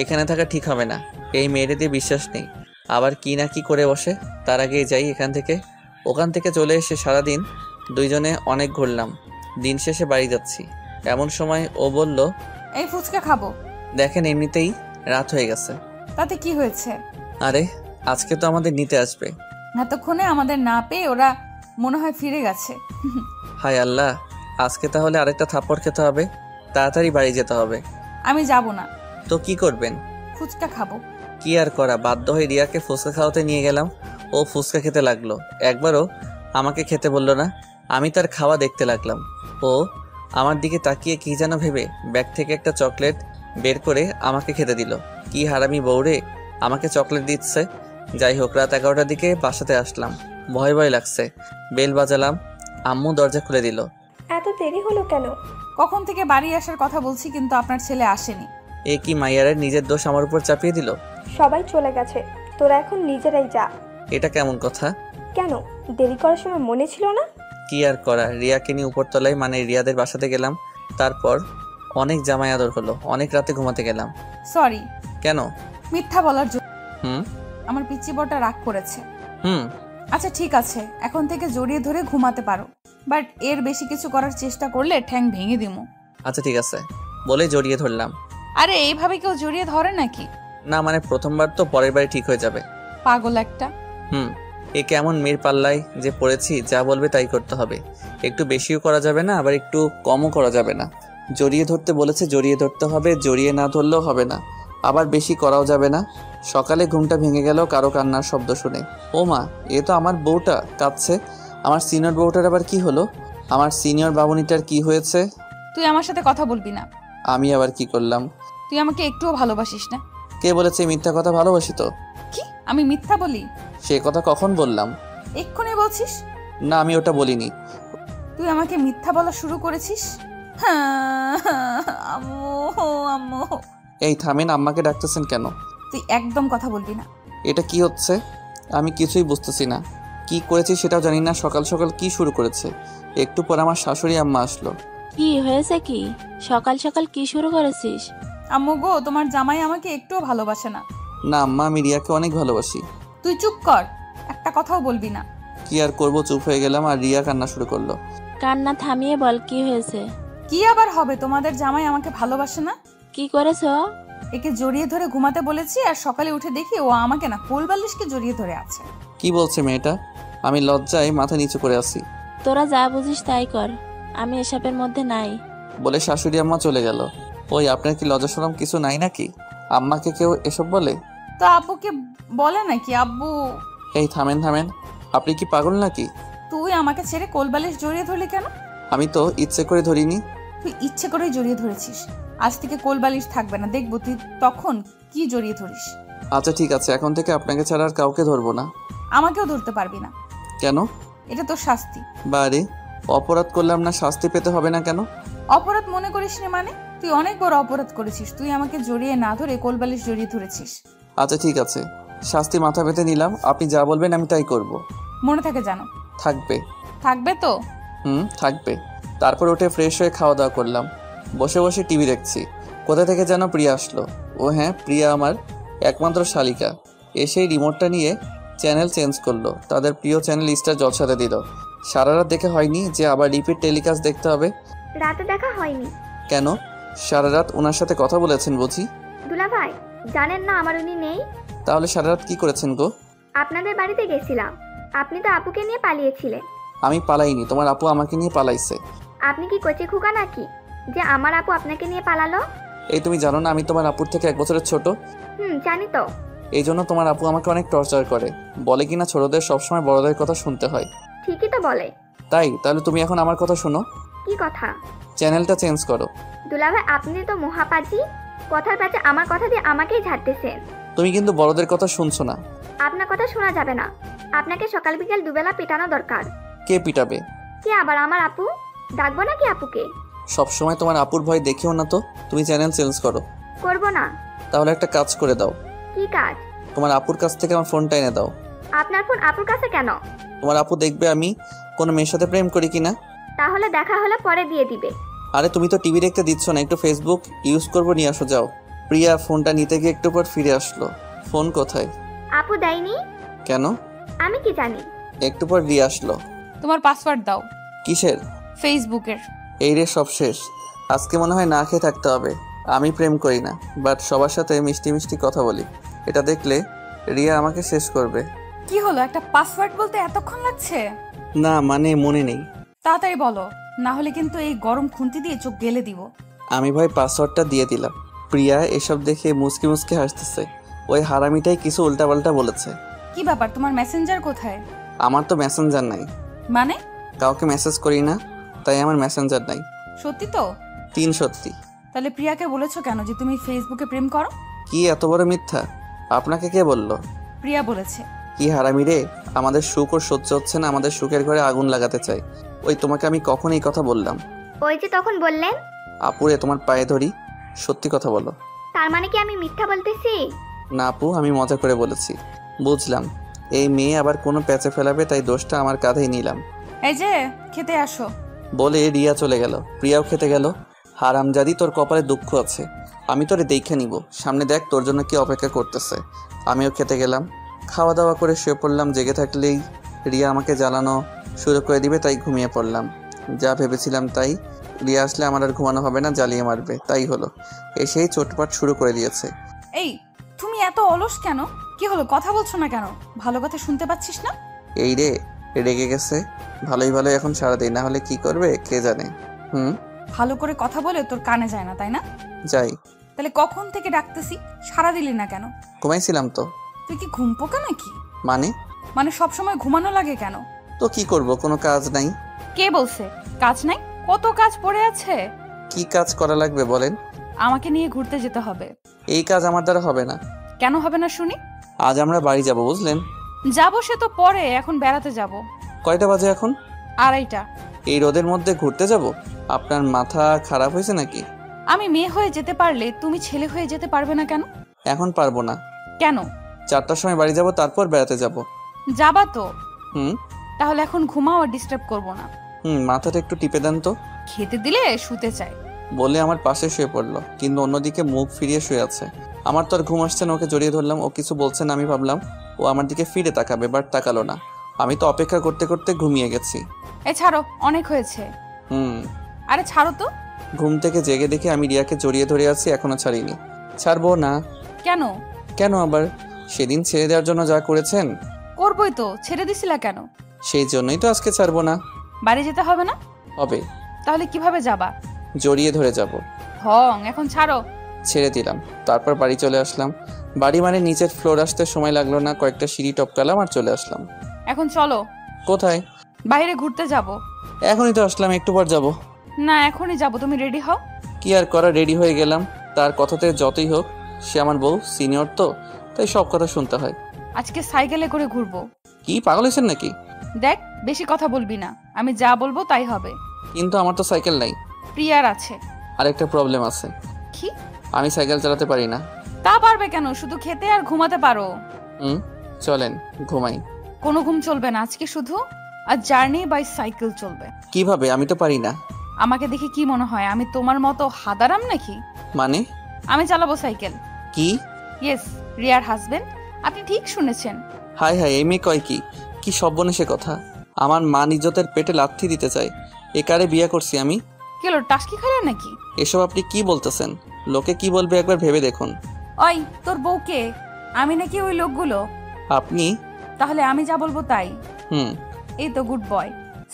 Speaker 1: এখানে থাকা ঠিক হবে না, এই মেয়েরে দিয়ে বিশ্বাস নেই। আবার কি না কি করে বসে। তার আগেই যাই এখান থেকে। ওখান থেকে চলে এসে সারাদিন দুইজনে অনেক ঘুরলাম। দিন শেষে বাড়ি যাচ্ছি। এমন সময় ও বলল,
Speaker 3: এই ফুচকা খাবো।
Speaker 1: দেখেন এমনিতেই রাত হয়ে গেছে,
Speaker 3: তাতে কি হয়েছে?
Speaker 1: আরে আজকে তো আমাদের নিতে আসবে।
Speaker 3: এতক্ষণে আমাদের না পেয়ে ওরা মনে হয় ফিরে গেছে।
Speaker 1: হায় আল্লাহ, আজকে তাহলে আরেকটা থাপ্পড় খেতে হবে, তাড়াতাড়ি বাড়ি যেতে হবে।
Speaker 3: আমি যাব না।
Speaker 1: তো কি করবেন?
Speaker 3: ফুচকা খাবো।
Speaker 1: কি আর করা, বাধ্য হয়ে রিয়াকে ফুচকা খাওয়াতে নিয়ে গেলাম। ও ফুচকা খেতে লাগলো, একবারও আমাকে খেতে বলল না। আমি তার খাওয়া দেখতে লাগলাম। ও আমার দিকে তাকিয়ে কি যেন ভেবে ব্যাগ থেকে একটা চকলেট বের করে আমাকে খেতে দিল। কি হারামি বউরে, আমাকে চকলেট দিচ্ছে। যাই হোক, রাত 11টার দিকে বাসাতে আসলাম। ভয় ভয় লাগছে। বেল বাজালাম, আম্মু দরজা খুলে দিল।
Speaker 9: এত দেরি হলো কেন?
Speaker 3: কখন থেকে বাড়ি আসার কথা বলছি, কিন্তু আপনার ছেলে আসেনি।
Speaker 1: এ কি মাইয়ারের নিজের দোষ আমার উপর চাপিয়ে দিল?
Speaker 9: সবাই চলে গেছে, তোরা এখন নিজেরাই যা।
Speaker 1: এটা কেমন কথা?
Speaker 9: কেন, দেরি করার সময় মনে ছিল না?
Speaker 1: কি আর করা, রিয়াকে নিয়ে উপরতলায় মানে রিয়াদের বাসাতে গেলাম। তারপর অনেক জামাই আদর হলো, অনেক রাতে ঘুমাতে গেলাম।
Speaker 3: সরি।
Speaker 1: কেন?
Speaker 3: মিথ্যা বলার জন্য।
Speaker 1: হুম
Speaker 3: আমার পিচ্চি বড়টা রাগ করেছে।
Speaker 1: হুম
Speaker 3: আচ্ছা ঠিক আছে, এখন থেকে জড়িয়ে ধরে ঘুমাতে পারো, বাট এর বেশি কিছু করার চেষ্টা করলে ঠ্যাং ভেঙে দিমু।
Speaker 1: আচ্ছা ঠিক আছে বলে জড়িয়ে ধরলাম।
Speaker 3: আরে এইভাবে কেউ জড়িয়ে ধরে নাকি?
Speaker 1: না মানে প্রথমবার তো, পরের বারে ঠিক হয়ে যাবে।
Speaker 3: পাগল একটা।
Speaker 1: এ কেমন মেয়ের পাল্লায় যে পড়েছি, যা বলবে তাই করতে হবে। একটু বেশিও করা যাবে না, আবার একটু কমও করা যাবে না। জড়িয়ে ধরতে বলেছে, জড়িয়ে ধরতে হবে, জড়িয়ে না ধরলেও হবে না, আবার বেশি করাও যাবে না। সকালে ঘুমটা ভেঙে গেল কারো কান্নার শব্দ শুনে। ও মা, এ তো আমার বউটা কাঁদছে। আমার সিনিয়র বউটার আবার কি হলো? আমার সিনিয়র বাবুনিটার কি হয়েছে?
Speaker 3: তুই আমার সাথে কথা বলবি না।
Speaker 1: আমি আবার কি করলাম?
Speaker 3: তুই আমাকে একটুও ভালোবাসিস না।
Speaker 1: কে বলেছে মিথ্যা কথা? ভালোবাসি তো।
Speaker 3: কি আমি মিথ্যা বলি?
Speaker 1: সে কথা কখন বললাম?
Speaker 3: এক্ষুনি বলছিস।
Speaker 1: না আমি ওটা বলিনি।
Speaker 3: তুই আমাকে মিথ্যা বলা শুরু করেছিস। আম্মু আম্মু।
Speaker 1: এই থামেন, আম্মাকে ডাকতেছেন কেন?
Speaker 3: তুই একদম কথা বলবি না।
Speaker 1: এটা কি হচ্ছে? আমি কিছুই বুঝতেছি না। কি করেছি সেটাও জানি না। সকাল সকাল কি শুরু করেছে? একটু পর আমার শাশুড়ি আম্মা আসলো।
Speaker 4: কি হয়েছে? কি সকাল সকাল কি শুরু করেছিস?
Speaker 3: আম্মু গো, তোমার জামাই আমাকে একটুও ভালোবাসে না।
Speaker 1: না আম্মা, আমি রিয়াকে অনেক ভালোবাসি।
Speaker 3: তুই চুপ কর, একটা কথাও বলবি না।
Speaker 1: কি আর করবো, চুপ হয়ে গেলাম। আর রিয়া কান্না শুরু করলো।
Speaker 4: কান্না থামিয়ে বল, কি হয়েছে?
Speaker 3: কি আবার হবে, তোমাদের জামাই আমাকে ভালোবাসে না।
Speaker 4: কি করেছো?
Speaker 3: একে জড়িয়ে ধরে ঘুমাতে বলেছি, আর সকালে উঠে দেখি ও আমাকে না কোলবালিশকে জড়িয়ে ধরে আছে।
Speaker 1: কি বলছে মেয়েটা? আমি লজ্জায় মাথা নিচু করে আছি।
Speaker 4: তোরা যা বুঝিস তাই কর, আমি এসবের মধ্যে নাই।
Speaker 1: বলে শাশুড়ি আম্মা চলে গেল। ওই আপনার কি লজ্জা শরম কিছু নাই নাকি? আম্মাকে কেউ এসব বলে?
Speaker 3: তো আব্বুকে বলে নাকি? আব্বু।
Speaker 1: এই থামেন থামেন, আপনি কি পাগল নাকি?
Speaker 3: তুই আমাকে ছেড়ে কোলবালিশ জড়িয়ে ধরলি কেন?
Speaker 1: আমি তো ইচ্ছে করে ধরিনি।
Speaker 3: তুই ইচ্ছে করেই জড়িয়ে ধরেছিস। আজ থেকে কোলবালিশ থাকবে না, দেখবো তুই তখন কি জড়িয়ে ধরিস।
Speaker 1: আচ্ছা ঠিক আছে, এখন থেকে আপনাকে ছাড়া আর কাউকে ধরবো না।
Speaker 3: আমাকেও ধরতে পারবি না।
Speaker 1: কেন?
Speaker 3: এটা তোর শাস্তি।
Speaker 1: বারে, অপরাধ করলাম না, শাস্তি পেতে হবে না কেন?
Speaker 3: অপরাধ মনে করিস না মানে? তুই অনেক বড় অপরাধ করেছিস। তুই আমাকে জড়িয়ে না ধরে কোলবালিশ জড়িয়ে ধরেছিস।
Speaker 1: আচ্ছা ঠিক আছে, শাস্তি মাথা পেতে নিলাম। আপনি যা বলবেন আমি তাই করব।
Speaker 3: মনে থাকে জানো?
Speaker 1: থাকবে।
Speaker 3: থাকবে তো?
Speaker 1: থাকবে। তারপর উঠে ফ্রেশ হয়ে খাওয়া দাওয়া করলাম। বসে বসে টিভি দেখছি। কোথা থেকে যেন প্রিয়া আসলো। ও হ্যাঁ, প্রিয়া আমার একমাত্র শালিকা। এসেই রিমোটটা নিয়ে চ্যানেল চেঞ্জ করলো। তাদের প্রিয় চ্যানেল স্টার জলসাতে দিল। সারা রাত দেখে হয়নি যে আবার রিপিট টেলিকাস্ট দেখতে হবে।
Speaker 2: রাতে দেখা হয়নি।
Speaker 1: কেন? সারা রাত ওনার সাথে কথা বলেছেন বুঝি?
Speaker 2: দুলাভাই, জানেন না আমার উনি নেই?
Speaker 1: তাহলে সারা রাত কি করেছেন গো?
Speaker 2: আপনাদের বাড়িতে গেছিলাম। আপনি তো আপুকে নিয়ে পালিয়েছিলেন।
Speaker 1: আমি পালাইনি, তোমার আপু আমাকে নিয়ে পালাইছে।
Speaker 2: আপনি কি কচি খুকা নাকি যে আমার আপু আপনাকে নিয়ে পালালো?
Speaker 1: এই তুমি জানো না আমি তোমার আপুর থেকে 1 বছরের ছোট?
Speaker 2: জানি তো।
Speaker 1: এই জন্য তোমার আপু আমাকে অনেক টর্চার করে। বলে কিনা ছোটদের সবসময় বড়দের কথা শুনতে হয়।
Speaker 2: ঠিকই তো বলে।
Speaker 1: তাই তাহলে তুমি এখন আমার কথা শোনো।
Speaker 2: কি কথা?
Speaker 1: চ্যানেলটা চেঞ্জ করো।
Speaker 2: দুলাভাই, আপনি তো মহাপাজি। কথার পাচে আমার কথা দিয়ে আমাকেই ঝাড়তেছেন।
Speaker 1: তুমি কিন্তু বড়দের কথা শুনছো না।
Speaker 2: আপনার কথা শোনা যাবে না। আপনাকে সকাল বিকেল দুবেলা পেটানো দরকার।
Speaker 1: কে পিটাবে?
Speaker 2: কে আবার? আমার আপু। ডাকবো নাকি আপুকে?
Speaker 1: সবসময় তোমার আপুর ভয় দেখিও না তো। তুমি চ্যানেল চেঞ্জ করো।
Speaker 2: করবো না।
Speaker 1: তাহলে একটা কাজ করে দাও।
Speaker 2: কি কাজ?
Speaker 1: তোমার আপুর কাছ থেকে আমার ফোনটা এনে দাও।
Speaker 2: আপনার ফোন আপুর কাছে কেন?
Speaker 1: তোমার আপু দেখবে আমি কোনো মেয়ের সাথে প্রেম করি কিনা।
Speaker 2: তাহলে দেখা হলে পরে দিয়ে দিবে।
Speaker 1: আরে তুমি তো টিভি দেখতে দিচ্ছ না, একটু ফেসবুক ইউজ করবো, নিয়ে আসো যাও। প্রিয়া ফোনটা নিতে গিয়ে একটু পর ফিরে আসলো। ফোন কোথায়?
Speaker 2: আপু দেয়নি।
Speaker 1: কেন?
Speaker 2: আমি কি জানি।
Speaker 1: একটু পর দিয়ে আসলো।
Speaker 3: তোমার পাসওয়ার্ড দাও।
Speaker 1: কিসের?
Speaker 3: ফেসবুকের।
Speaker 1: এই রে, সব শেষ। আজকে মনে হয় না খেয়ে থাকতে হবে। আমি প্রেম করি না, বাট সবার সাথে মিষ্টি মিষ্টি কথা বলি। এটা দেখলে রিয়া আমাকে শেষ করবে।
Speaker 3: কি হলো, একটা পাসওয়ার্ড বলতে এতক্ষণ লাগছে?
Speaker 1: না মানে মনে নেই।
Speaker 3: তাড়াতাড়ি বলো, না হলে কিন্তু এই গরম খুন্তি দিয়ে চোখ গেলে দিব।
Speaker 1: আমি ভাই পাসওয়ার্ডটা দিয়ে দিলাম। প্রিয়া এসব দেখে মুচকি মুচকি হাসতেছে। ওই হারামিটাই কিছু উল্টাপাল্টা বলেছে।
Speaker 3: কি ব্যাপার, তোমার মেসেঞ্জার কোথায়?
Speaker 1: আমার তো মেসেঞ্জার নাই।
Speaker 3: মানে?
Speaker 1: কাউকে মেসেজ করি না, তাই আমার মেসেঞ্জার নাই।
Speaker 3: সত্যি তো?
Speaker 1: 3 সত্যি।
Speaker 3: তাহলে প্রিয়াকে বলেছো কেন যে তুমি ফেসবুকে প্রেম করো?
Speaker 1: কি এত বড় মিথ্যা? আপনাকে কে বললো?
Speaker 3: প্রিয়া বলেছে।
Speaker 1: কি হারামি রে, আমাদের সুখ ওর সহ্য হচ্ছে না, আমাদের সুখের ঘরে আগুন লাগাতে চাই। ওই তোমাকে আমি কখন এই কথা বললাম?
Speaker 2: ওই যে তখন বললেন।
Speaker 1: আপুরে তোমার পায়ে ধরি, সত্যি কথা বলো।
Speaker 2: তার মানে কি আমি মিথ্যা বলতেছি?
Speaker 1: না আপু, আমি মজা করে বলেছি। বুঝলাম এই মেয়ে আবার কোনো প্যাচে ফেলাবে, তাই দোষটা আমার কাঁধেই নিলাম।
Speaker 3: এই যে খেতে আসো।
Speaker 1: বলে রিয়া চলে গেল। প্রিয়াও খেতে গেল। হারামজাদি, তোর কপালে দুঃখ আছে। আমি তোরে দেখে নিব, সামনে দেখ তোর জন্য কি অপেক্ষা করতেছে। আমিও খেতে গেলাম। খাওয়া দাওয়া করে শুয়ে পড়লাম। জেগে থাকলেই রিয়া আমাকে জ্বালানো শুরু করে দিবে, তাই ঘুমিয়ে পড়লাম। যা ভেবেছিলাম তাই। রিয়া আসলে আমার আর ঘুমানো হবে না, জ্বালিয়ে মারবে। তাই হলো, এসেই চোটপাট শুরু করে দিয়েছে।
Speaker 3: এই তুমি এত অলস কেন? কি হলো, কথা বলছো না কেন? ভালো কথা শুনতে পাচ্ছিস না?
Speaker 1: এই রে, রেগে গেছে। ভালোই ভালো এখন সারা দিই, না হলে কি করবে কে জানে।
Speaker 3: ভালো করে কথা বলে তোর কানে যায় না, তাই না?
Speaker 1: যাই।
Speaker 3: তাহলে কখন থেকে ডাকতেছি, সারা দিলি না কেন?
Speaker 1: ঘুমাইছিলাম তো।
Speaker 3: তুই কি ঘুম পোকা নাকি?
Speaker 1: মানে
Speaker 3: সবসময় ঘুমানো লাগে কেন?
Speaker 1: তো কি করব, কোনো কাজ নাই।
Speaker 3: কে বলছে কাজ নাই? কত কাজ পড়ে আছে।
Speaker 1: কি কাজ করা লাগবে বলেন?
Speaker 3: আমাকে নিয়ে ঘুরতে যেতে হবে।
Speaker 1: এই কাজ আমার দ্বারা হবে না।
Speaker 3: কেন হবে না শুনি?
Speaker 1: আজ আমরা বাড়ি যাব, বুঝলেন?
Speaker 3: যাবো সে তো পরে, এখন বেড়াতে যাব।
Speaker 1: কয়টা বাজে এখন?
Speaker 3: 2:30।
Speaker 1: এই রোদের মধ্যে ঘুরতে যাব? আপনার মাথা খারাপ হয়েছে নাকি?
Speaker 3: আমি মেয়ে হয়ে যেতে পারলে তুমি ছেলে হয়ে যেতে পারবে না কেন?
Speaker 1: এখন পারবো না।
Speaker 3: কেন?
Speaker 1: 4টার সময় বাড়ি যাব, তারপর বেড়াতে যাব।
Speaker 3: যাবা তো?
Speaker 1: হুম।
Speaker 3: তাহলে এখন ঘুমাও, আর ডিস্টার্ব করবো না।
Speaker 1: মাথাটা একটু টিপে দেন তো।
Speaker 3: খেতে দিলে শুতে চাই
Speaker 1: বলে আমার পাশে শুয়ে পড়লো, কিন্তু অন্যদিকে মুখ ফিরিয়ে শুয়ে আছে। আমার তো আর ঘুম আসছে না, ওকে জড়িয়ে ধরলাম। ও কিছু বলছে না, আমি ভাবলাম ও আমার দিকে ফিরে তাকাবে, বাট তাকালো না। আমি তো অপেক্ষা করতে করতে ঘুমিয়ে গেছি।
Speaker 3: ছাড়ো, অনেক হয়েছে। আরে ছাড়ো তো।
Speaker 1: ঘুম থেকে জেগে দেখে আমি রিয়াকে জড়িয়ে ধরে আছি, এখনো ছাড়িনি। ছাড়বো না।
Speaker 3: কেন?
Speaker 1: কেন আবার? সেদিন ছেড়ে দেওয়ার জন্য যা করেছেন।
Speaker 3: করবোই তো, ছেড়ে দিছিলা কেন?
Speaker 1: সেই জন্যই তো আজকে ছাড়বো না।
Speaker 3: বাড়ি যেতে হবে না?
Speaker 1: হবে।
Speaker 3: তাহলে কিভাবে যাবা?
Speaker 1: জড়িয়ে ধরে যাব।
Speaker 3: এখন ছাড়ো।
Speaker 1: ছেড়ে দিলাম। তারপর বাড়ি চলে আসলাম। বাড়ি মানে নিচের ফ্লোর আসতে সময় লাগলো না, কয়েকটা সিঁড়ি টপকালাম আর চলে আসলাম।
Speaker 3: এখন চলো।
Speaker 1: কোথায়?
Speaker 3: বাইরে ঘুরতে যাব।
Speaker 1: এখনই তো আসলাম, একটু পর যাব।
Speaker 3: না, এখনই যাব, তুমি রেডি হও।
Speaker 1: কি আর করা, রেডি হয়ে গেলাম। তার কথাতে যতই হোক সে আমার বউ, সিনিয়র তো, তাই সব কথা শুনতে হয়।
Speaker 3: আজকে সাইকেলে করে ঘুরবো।
Speaker 1: কি পাগল হয়েছেন নাকি?
Speaker 3: দেখ, বেশি কথা বলবি না, আমি যা বলবো তাই হবে।
Speaker 1: কিন্তু আমার তো সাইকেল নাই।
Speaker 3: প্রিয়ার আছে।
Speaker 1: আরেকটা প্রবলেম আছে।
Speaker 3: কি?
Speaker 1: আমি সাইকেল চালাতে পারি না।
Speaker 3: তা পারবে কেন? শুধু খেতে আর ঘুমাতে পারো।
Speaker 1: চলেন ঘুমাই।
Speaker 3: কোনো ঘুম চলবে না আজকে, শুধু আর জার্নি বাই সাইকেল চলবে।
Speaker 1: কিভাবে? আমি তো পারি না।
Speaker 3: আমাকে দেখে কি মনে হয় আমি তোমার মতো হাদারাম নাকি?
Speaker 1: মানে?
Speaker 3: আমি চালাবো সাইকেল।
Speaker 1: কি?
Speaker 3: ইয়েস, রিয়ার হাজবেন্ড। আপনি ঠিক শুনেছেন।
Speaker 1: হাই হাই, এই মেয়ে কয় কি? কি সর্বনেশে কথা! আমার মান ইজ্জতের পেটে লাথি দিতে চাই। এ কারে বিয়ে করছি আমি?
Speaker 3: কি হলো, টাস্কি খাইলে নাকি?
Speaker 1: এসব আপনি কি বলতেছেন? লোকে কি বলবে একবার ভেবে দেখুন।
Speaker 3: ওই তোর বউকে? আমি নাকি ওই লোকগুলো?
Speaker 1: আপনি?
Speaker 3: তাহলে আমি যা বলবো তাই। এই তো গুড বয়,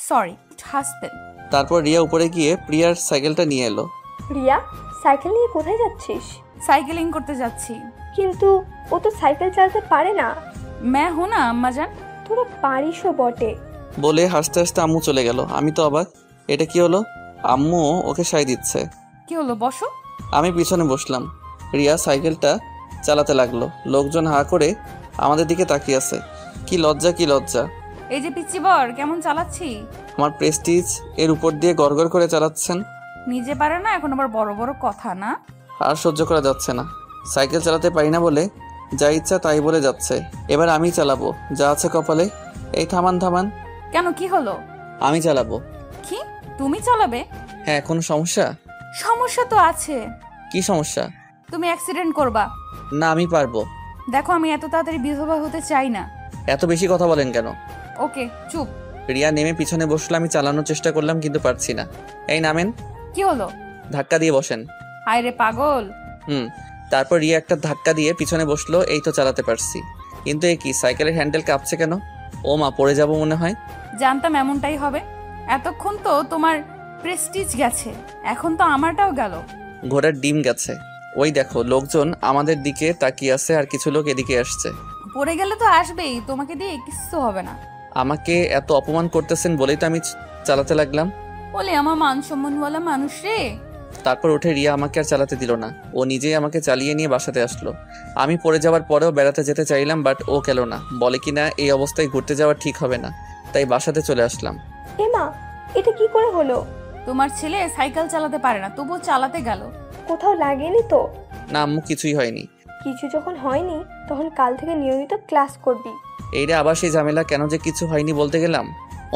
Speaker 3: সরি হাজবেন্ড।
Speaker 1: তারপর রিয়া উপরে গিয়ে প্রিয়ার সাইকেলটা নিয়ে এলো।
Speaker 9: রিয়া, সাইকেল নিয়ে কোথায় যাচ্ছিস?
Speaker 3: সাইকেলিং করতে যাচ্ছি।
Speaker 9: কিন্তু ও তো সাইকেল চালাতে পারে না।
Speaker 3: मैं हूं ना अम्मा जान।
Speaker 9: তোরা পারিসও বটে।
Speaker 1: বলে হাসতে হাসতে আম্মু চলে গেল। আমি তো অবাক, এটা কি হলো? আম্মু ওকে সাই দিচ্ছে।
Speaker 3: কি হলো, বসো।
Speaker 1: আমি পিছনে বসলাম। রিয়া সাইকেলটা চালাতে লাগলো। লোকজন হা করে আমাদের দিকে তাকিয়ে আছে। কি লজ্জা, কি লজ্জা!
Speaker 3: এই যে পিচ্চি বর কেমন চালাচ্ছি।
Speaker 1: আমার প্রেস্টিজ এর উপর দিয়ে গড়গড় করে চালাচ্ছেন।
Speaker 3: নিজে পারে না, এখন আবার বড় বড় কথা না।
Speaker 1: আর সহ্য করা যাচ্ছে না। সাইকেল চালাতে পারি না বলে যা ইচ্ছা তাই বলে যাচ্ছে। এবার আমি চালাবো, যা আছে কপালে। এই থামান থামান।
Speaker 3: কেন, কি হলো?
Speaker 1: আমি চালাবো।
Speaker 3: কি, তুমি চালাবে?
Speaker 1: হ্যাঁ, কোনো সমস্যা?
Speaker 3: সমস্যা তো আছে।
Speaker 1: কি সমস্যা?
Speaker 3: তুমি অ্যাক্সিডেন্ট করবা।
Speaker 1: না, আমি পারবো।
Speaker 3: দেখো, আমি এত তাড়াতাড়ি বিধবা হতে চাই না।
Speaker 1: এত বেশি কথা বলেন কেন?
Speaker 3: ওকে, চুপ।
Speaker 1: রিয়া নেমে পিছনে বসলো। আমি চালানোর চেষ্টা করলাম, কিন্তু পারছি না। এই নামেন।
Speaker 3: কি হলো?
Speaker 1: ধাক্কা দিয়ে বসেন।
Speaker 3: হায় রে পাগল।
Speaker 1: তারপর রিয়া একটা ধাক্কা দিয়ে পিছনে বসলো, এই তো চালাতে পারছি। কিন্তু এ কি, সাইকেলের হ্যান্ডেল কাঁপছে কেন? ও মা, পড়ে যাব মনে হয়।
Speaker 3: জানতাম এমনটাই হবে। এতক্ষণ তো তোমার প্রেস্টিজ গেছে, এখন তো আমারটাও গেল।
Speaker 1: ঘোড়ার ডিম গেছে। ওই দেখো, লোকজন আমাদের দিকে তাকিয়ে আছে আর কিছু লোক এদিকে আসছে।
Speaker 3: পড়ে গেলে তো আসবেই, তোমাকে দিয়ে কিচ্ছু হবে না।
Speaker 1: আমাকে এত অপমান করতেছেন বলেই তো আমি চালাতে লাগলাম।
Speaker 3: বলে আমার মান সম্মানওয়ালা মানুষ রে।
Speaker 1: তারপর উঠে রিয়া আমাকে আর চালাতে দিল না, ও নিজেই আমাকে চালিয়ে নিয়ে বাসাতে আসলো। আমি পড়ে যাওয়ার পরেও বেড়াতে যেতে চাইলাম, বাট ও গেল না, বলে কিনা এই অবস্থায় ঘুরতে যাওয়া ঠিক হবে না, তাই বাসাতে চলে আসলাম।
Speaker 9: এমা, এটা কি করে হলো?
Speaker 3: তোমার ছেলে সাইকেল চালাতে পারে না, তবুও চালাতে গেল।
Speaker 9: কোথাও লাগেনি তো?
Speaker 1: না আম্মু, কিছুই হয়নি।
Speaker 9: কিছু যখন হয়নি তখন কাল থেকে নিয়মিত ক্লাস করবি।
Speaker 1: এইটা আবার সেই ঝামেলা, কেন যে কিছু হয়নি বলতে গেলাম।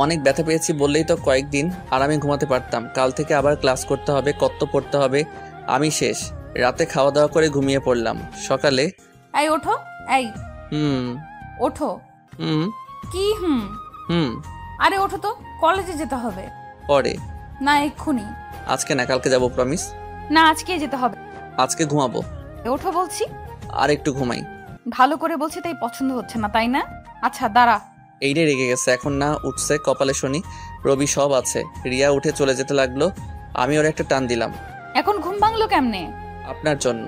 Speaker 1: অনেক ব্যথা পেয়েছি বললেই তো কয়েকদিন আরামে ঘুমাতে পারতাম। কাল থেকে আবার ক্লাস করতে হবে, কত পড়তে হবে। আমি শেষ। রাতে খাওয়া দাওয়া করে ঘুমিয়ে পড়লাম। সকালে
Speaker 3: এই ওঠো, এই
Speaker 1: হুম
Speaker 3: ওঠো।
Speaker 1: হুম
Speaker 3: কি হুম?
Speaker 1: হুম
Speaker 3: আরে ওঠো তো, কলেজে যেতে হবে।
Speaker 1: পরে
Speaker 3: না এক্ষুনি।
Speaker 1: আজকে না, কালকে যাবো, প্রমিস।
Speaker 3: না আজকে যেতে হবে।
Speaker 1: আজকে ঘুমাবো।
Speaker 3: ওঠো বলছি।
Speaker 1: আর একটু ঘুমাই।
Speaker 3: ভালো করে বলছি, তাই পছন্দ হচ্ছে না তাই না? আচ্ছা দাঁড়া।
Speaker 1: এইটাই রেগে গেছে, এখন না উঠছে কপালে শনি, রবি সব আছে। রিয়া উঠে চলে যেতে লাগলো, আমি ওর একটা টান দিলাম।
Speaker 3: এখন ঘুম ভাঙলো কেমনে?
Speaker 1: আপনার জন্য।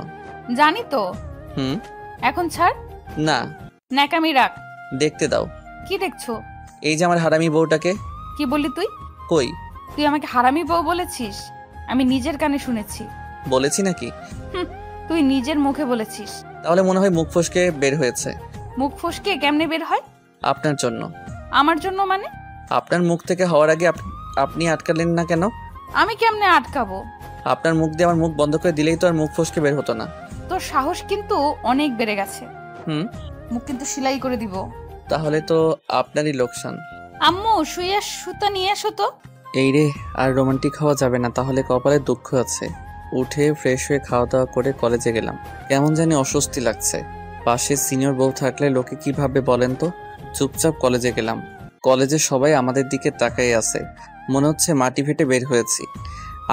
Speaker 3: জানি তো।
Speaker 1: হুম।
Speaker 3: এখন ছাড়।
Speaker 1: না,
Speaker 3: ন্যাকামি রাখ।
Speaker 1: দেখতে দাও।
Speaker 3: কি দেখছো?
Speaker 1: এই যে আমার হারামি বউটাকে।
Speaker 3: কি বললি তুই?
Speaker 1: কই?
Speaker 3: তুই আমাকে হারামি বউ বলেছিস? আমি নিজের কানে শুনেছি।
Speaker 1: বলেছি নাকি?
Speaker 3: তুই নিজের মুখে বলেছিস।
Speaker 1: তাহলে মনে হয় মুখ ফসকে বের হয়েছে।
Speaker 3: মুখ ফসকে কেমনে বের হয়?
Speaker 1: আপনার জন্য।
Speaker 3: আমার জন্য মানে?
Speaker 1: আপনার মুখ থেকে হওয়ার আগে আপনি আটকালেন না কেন?
Speaker 3: আমি কেমনে আটকাবো?
Speaker 1: আপনার মুখ দিয়ে আমার মুখ বন্ধ করে দিলেই তো আর মুখ ফসকে বের হতো না।
Speaker 3: তোর সাহস কিন্তু অনেক বেড়ে গেছে। মুখ কিন্তু সেলাই করে দিব।
Speaker 1: তাহলে তো আপনারই লোকসান।
Speaker 3: আম্মু শুয়ে সুতা নিয়ে এসো তো।
Speaker 1: এই রে, আর রোমান্টিক হওয়া যাবে না, তাহলে কপালে দুঃখ আছে। উঠে ফ্রেশ হয়ে খাওয়া দাওয়া করে কলেজে গেলাম। কেমন জানি অস্বস্তি লাগছে। পাশে সিনিয়র বউ থাকলে লোকে কি ভাববে বলেন তো। চুপচাপ কলেজে গেলাম। কলেজে সবাই আমাদের দিকে তাকাই আছে, মনে হচ্ছে মাটি ফেটে বের হয়েছি।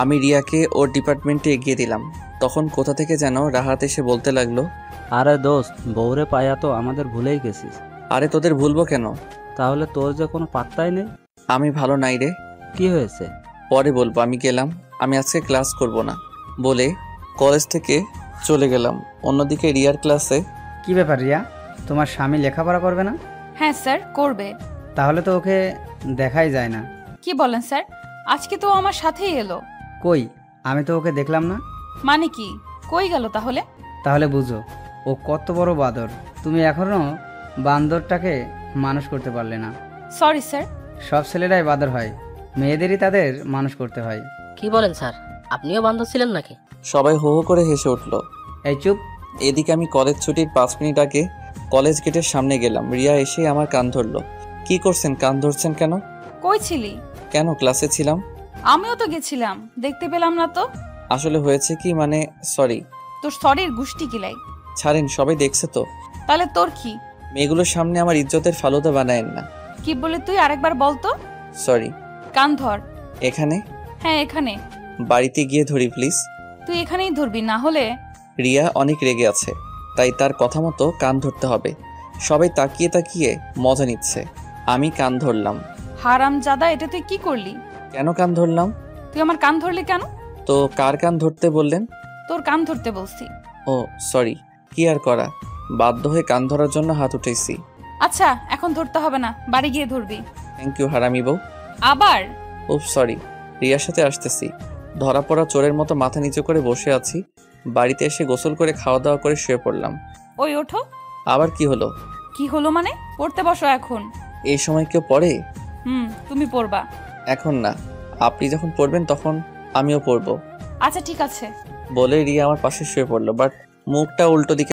Speaker 1: আমি রিয়াকে ওর ডিপার্টমেন্টে এগিয়ে দিলাম। তখন কোথা থেকে যেন রাহাত এসে বলতে লাগলো,
Speaker 5: আরে দোস্ত, বউরে পায়া তো আমাদের ভুলেই গেছিস।
Speaker 1: আরে তোদের ভুলবো কেন?
Speaker 5: তাহলে তোর যে কোনো পাত্তাই নেই।
Speaker 1: আমি ভালো নাই রে।
Speaker 5: কি হয়েছে?
Speaker 1: পরে বলবো, আমি গেলাম, আমি আজকে ক্লাস করব না বলে কলেজ থেকে চলে গেলাম। অন্যদিকে রিয়ার ক্লাসে।
Speaker 10: কি ব্যাপার রিয়া, তোমার স্বামী লেখাপড়া করবে না?
Speaker 3: হ্যাঁ স্যার, করবে।
Speaker 10: তাহলে তো ওকে দেখাই যায় না।
Speaker 3: কি বলেন স্যার? আজকে তো আমার সাথেই এলো।
Speaker 10: কই, আমি তো ওকে দেখলাম না।
Speaker 3: মানে কি, কই গেল তাহলে?
Speaker 10: তাহলে বুঝো ও কত বড় বাঁদর। তুমি এখনো বান্দরটাকে মানুষ করতে পারলে না।
Speaker 3: Sorry sir.
Speaker 10: সব ছেলেরাই বাঁদর হয়, মেয়েদেরই তাদের মানুষ করতে হয়।
Speaker 11: কি বলেন স্যার, আপনিও বান্ধব ছিলেন নাকি?
Speaker 1: সবাই হো হো করে হেসে উঠলো।
Speaker 10: এই চুপ।
Speaker 1: এদিকে আমি কলেজ ছুটির 5 মিনিট আগে কলেজ গেটের সামনে গেলাম। রিয়া এসে আমার কান ধরলো। কি করছেন, কান ধরছেন কেন?
Speaker 3: কই ছিলি?
Speaker 1: কেন, ক্লাসে ছিলাম।
Speaker 3: আমিও তো গেছিলাম, দেখতে পেলাম না তো।
Speaker 1: আসলে হয়েছে কি, মানে সরি।
Speaker 3: তোর সরির গুষ্টি কিলাই।
Speaker 1: ছাড়েন, সবাই দেখছে তো।
Speaker 3: তাহলে তোর কি?
Speaker 1: মেয়েগুলোর সামনে আমার ইজ্জতের ফালুদা বানায়েন না।
Speaker 3: কি বলে তুই? আরেকবার বল তো।
Speaker 1: সরি।
Speaker 3: কান ধর।
Speaker 1: এখানে?
Speaker 3: হ্যাঁ এখানে।
Speaker 1: বাড়িতে গিয়ে ধরি প্লিজ।
Speaker 3: তুই এখানেই ধরবি, না হলে।
Speaker 1: রিয়া অনেক রেগে আছে, তাই তার কথা মতো কান ধরতে হবে। সবাই তাকিয়ে তাকিয়ে মজা নিচ্ছে। আমি কান ধরলাম।
Speaker 3: হারাম জাদা, এটা তুই কি করলি?
Speaker 1: কেন কান ধরলাম?
Speaker 3: তুই আমার কান ধরলি কেন?
Speaker 1: তো কার কান ধরতে বললেন?
Speaker 3: তোর কান ধরতে বলছি।
Speaker 1: ও সরি, কি আর করা, বাধ্য হয়ে কান ধরার জন্য হাত উঠেছি।
Speaker 3: আচ্ছা এখন ধরতে হবে না, বাড়ি গিয়ে ধরবি।
Speaker 1: থ্যাংক ইউ হারামি বউ।
Speaker 3: আবার?
Speaker 1: ও সরি, রিয়ার সাথে আসতেছি। ধরা পড়া চোরের মতো মাথা নিচু করে বসে আছি। বাড়িতে এসে গোসল করে খাওয়া দাওয়া করে শুয়ে পড়লাম।
Speaker 3: ওই ওঠো।
Speaker 1: আবার কি হলো?
Speaker 3: কি হলো মানে? পড়তে বসো এখন।
Speaker 1: এই সময় কেউ পড়ে?
Speaker 3: তুমি পড়বা।
Speaker 1: এখন না, আপনি যখন পড়বেন তখন আমিও পড়বো।
Speaker 3: আচ্ছা ঠিক আছে।
Speaker 1: বলে রিয়া আমার পাশে শুয়ে পড়লো, বাট মুখটা উল্টো দিকে